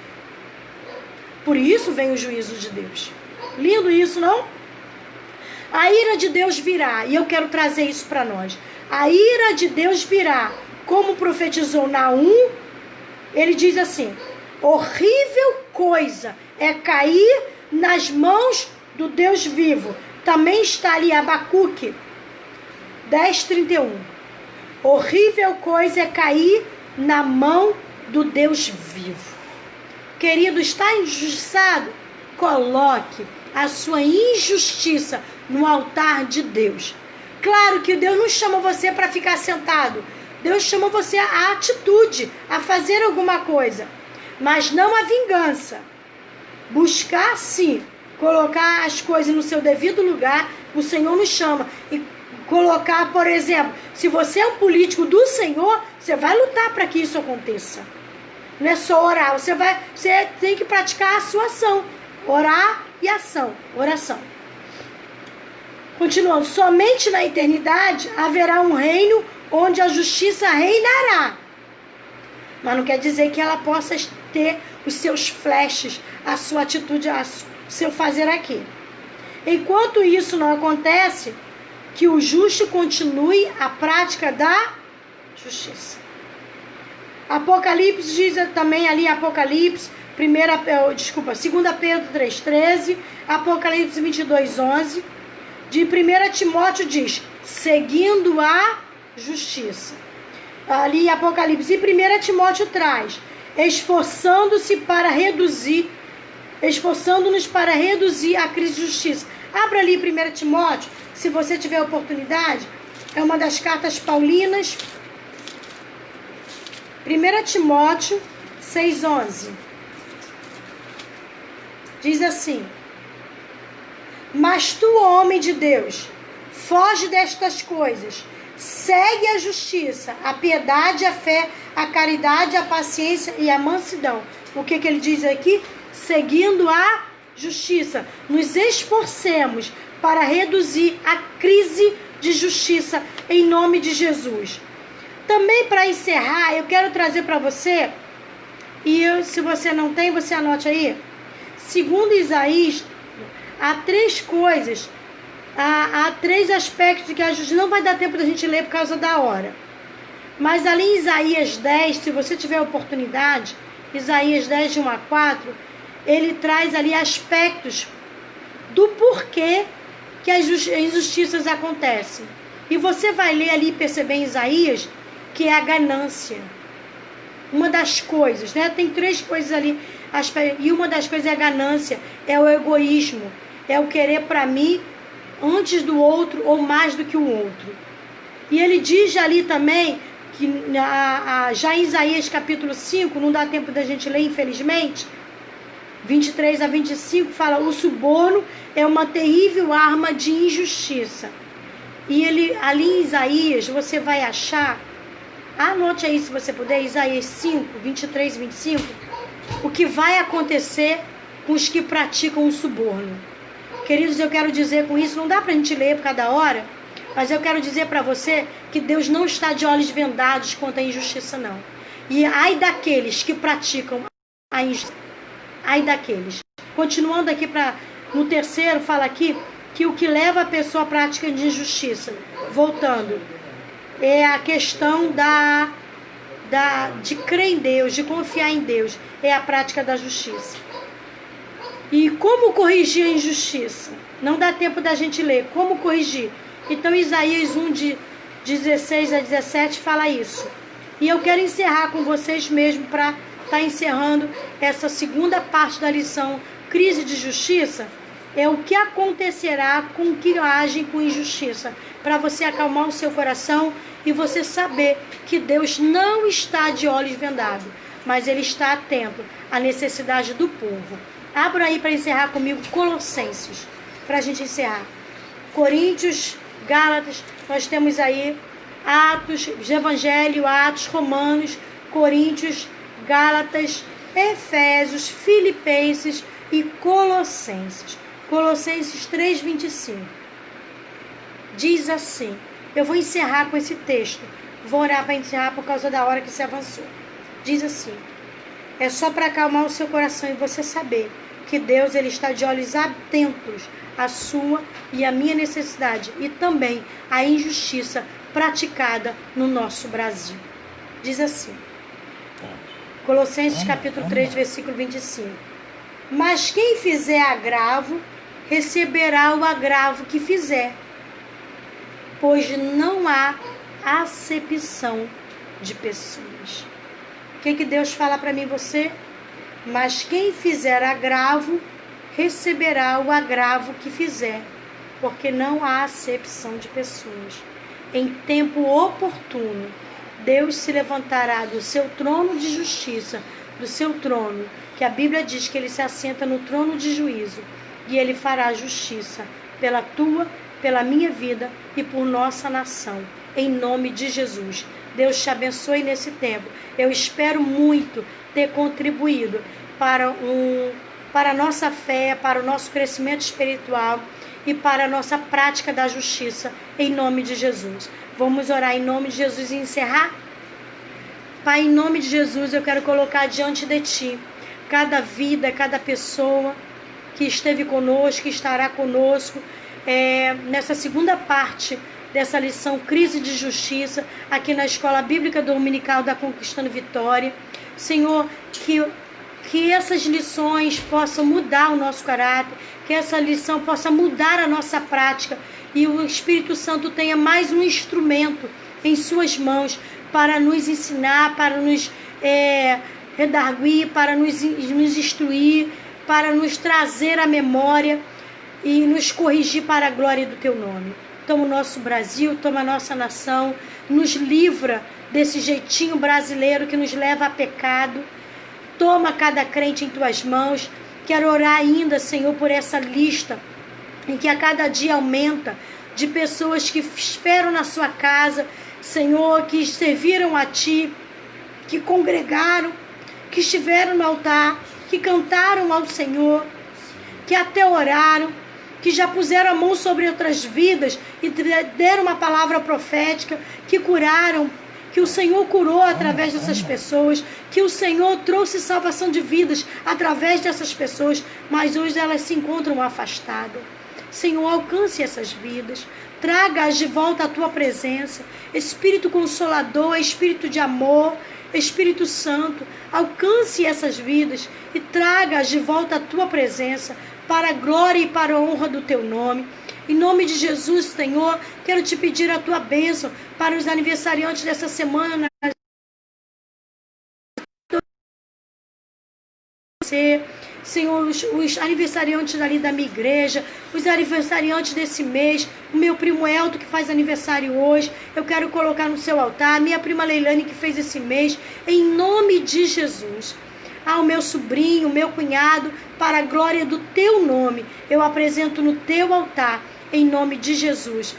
Por isso vem o juízo de Deus. Lindo isso, não? A ira de Deus virá, e eu quero trazer isso para nós. A ira de Deus virá, como profetizou Naum. Ele diz assim: horrível coisa é cair nas mãos do Deus vivo. Também está ali Abacuque 10:31. Horrível coisa é cair na mão do Deus vivo. Querido, está injustiçado? Coloque a sua injustiça no altar de Deus. Claro que Deus não chama você para ficar sentado. Deus chama você à atitude, a fazer alguma coisa. Mas não a vingança. Buscar, sim, colocar as coisas no seu devido lugar. O Senhor nos chama. E colocar, por exemplo, se você é um político do Senhor, você vai lutar para que isso aconteça. Não é só orar. Você tem que praticar a sua ação. Orar e ação. Oração. Continuando. Somente na eternidade haverá um reino onde a justiça reinará. Mas não quer dizer que ela possa ter os seus flashes, a sua atitude, o seu fazer aqui. Enquanto isso não acontece, que o justo continue a prática da justiça. Apocalipse diz também ali, Apocalipse, 2 Pedro 3,13, Apocalipse 22,11, de 1 Timóteo diz, seguindo a justiça. Ali Apocalipse, e 1 Timóteo traz, esforçando-nos para reduzir a crise de justiça. Abra ali 1 Timóteo, se você tiver oportunidade, é uma das cartas paulinas, 1 Timóteo 6,11. Diz assim, mas tu, homem de Deus, foge destas coisas, segue a justiça, a piedade, a fé, a caridade, a paciência e a mansidão. O que ele diz aqui? Seguindo a justiça. Nos esforcemos para reduzir a crise de justiça em nome de Jesus. Também para encerrar, eu quero trazer para você, e se você não tem, você anote aí. Segundo Isaías, há 3 coisas, há 3 aspectos que a justiça não vai dar tempo da gente ler por causa da hora. Mas ali em Isaías 10, se você tiver oportunidade, Isaías 10, de 1 a 4, ele traz ali aspectos do porquê que as injustiças acontecem. E você vai ler ali e perceber em Isaías que é a ganância. Uma das coisas, né? Tem 3 coisas ali. E uma das coisas é a ganância, é o egoísmo, é o querer para mim antes do outro ou mais do que o outro. E ele diz ali também, que já em Isaías capítulo 5, não dá tempo da gente ler, infelizmente, 23 a 25, fala, o suborno é uma terrível arma de injustiça. E ele, ali em Isaías, você vai achar, anote aí se você puder, Isaías 5, 23 e 25, o que vai acontecer com os que praticam o suborno. Queridos, eu quero dizer com isso, não dá pra gente ler por cada hora, mas eu quero dizer para você que Deus não está de olhos vendados contra a injustiça, não. E ai daqueles que praticam a injustiça. Ai daqueles. Continuando aqui no terceiro, fala aqui que o que leva a pessoa à prática de injustiça, voltando, é a questão de crer em Deus, de confiar em Deus, é a prática da justiça. E como corrigir a injustiça? Não dá tempo da gente ler. Como corrigir? Então Isaías 1, de 16 a 17 fala isso. E eu quero encerrar com vocês mesmo para estar encerrando essa segunda parte da lição, crise de justiça, é o que acontecerá com que agem com injustiça, para você acalmar o seu coração e você saber que Deus não está de olhos vendados, mas Ele está atento à necessidade do povo. Abra aí para encerrar comigo Colossenses, para a gente encerrar. Coríntios, Gálatas, nós temos aí Atos, Evangelho, Atos, Romanos, Coríntios, Gálatas, Efésios, Filipenses e Colossenses. Colossenses 3:25. Diz assim, eu vou encerrar com esse texto, vou orar para encerrar por causa da hora que se avançou. Diz assim, é só para acalmar o seu coração e você saber que Deus ele está de olhos atentos à sua e à minha necessidade e também à injustiça praticada no nosso Brasil. Diz assim, Colossenses capítulo 3, versículo 25. Mas quem fizer agravo, receberá o agravo que fizer, pois não há acepção de pessoas. O que Deus fala para mim e você? Mas quem fizer agravo, receberá o agravo que fizer, porque não há acepção de pessoas. Em tempo oportuno, Deus se levantará do seu trono de justiça, do seu trono, que a Bíblia diz que ele se assenta no trono de juízo, e ele fará justiça pela tua, pela minha vida e por nossa nação, em nome de Jesus. Deus te abençoe nesse tempo. Eu espero muito ter contribuído para a nossa fé, para o nosso crescimento espiritual e para a nossa prática da justiça, em nome de Jesus. Vamos orar em nome de Jesus e encerrar? Pai, em nome de Jesus, eu quero colocar diante de Ti cada vida, cada pessoa que esteve conosco, que estará conosco, nessa segunda parte dessa lição Crise de Justiça, aqui na Escola Bíblica Dominical da Conquistando Vitória. Senhor, que essas lições possam mudar o nosso caráter, que essa lição possa mudar a nossa prática e o Espírito Santo tenha mais um instrumento em suas mãos para nos ensinar, para nos redarguir, para nos instruir, para nos trazer à memória e nos corrigir para a glória do Teu nome. Toma o nosso Brasil, toma a nossa nação, nos livra desse jeitinho brasileiro que nos leva a pecado. Toma cada crente em Tuas mãos. Quero orar ainda, Senhor, por essa lista em que a cada dia aumenta de pessoas que esperam na Sua casa, Senhor, que serviram a Ti, que congregaram, que estiveram no altar, que cantaram ao Senhor, que até oraram, que já puseram a mão sobre outras vidas e deram uma palavra profética, que curaram, que o Senhor curou através dessas pessoas, que o Senhor trouxe salvação de vidas através dessas pessoas, mas hoje elas se encontram afastadas. Senhor, alcance essas vidas, traga-as de volta à Tua presença, Espírito Consolador, Espírito de amor, Espírito Santo, alcance essas vidas e traga-as de volta à Tua presença, para a glória e para a honra do Teu nome. Em nome de Jesus, Senhor, quero Te pedir a Tua bênção para os aniversariantes dessa semana. Senhor, os aniversariantes ali da minha igreja, os aniversariantes desse mês, o meu primo Elton que faz aniversário hoje, eu quero colocar no Seu altar, a minha prima Leilane que fez esse mês, em nome de Jesus. O meu sobrinho, o meu cunhado, para a glória do Teu nome, eu apresento no Teu altar, em nome de Jesus.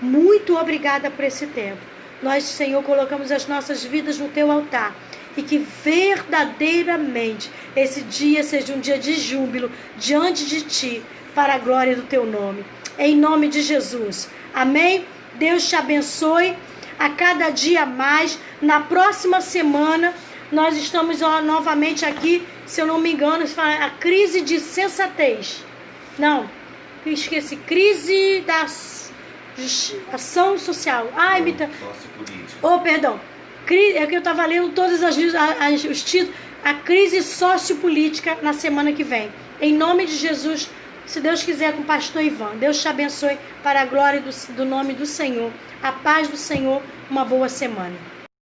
Muito obrigada por esse tempo. Nós, Senhor, colocamos as nossas vidas no Teu altar e que verdadeiramente esse dia seja um dia de júbilo diante de Ti, para a glória do Teu nome. Em nome de Jesus. Amém? Deus te abençoe a cada dia mais. Na próxima semana, nós estamos novamente aqui, se eu não me engano, a crise de sensatez. Não, esqueci. Crise da ação social. Perdão. É que eu estava lendo todos os títulos. A crise sociopolítica na semana que vem. Em nome de Jesus, se Deus quiser, com o pastor Ivan. Deus te abençoe para a glória do nome do Senhor. A paz do Senhor, uma boa semana.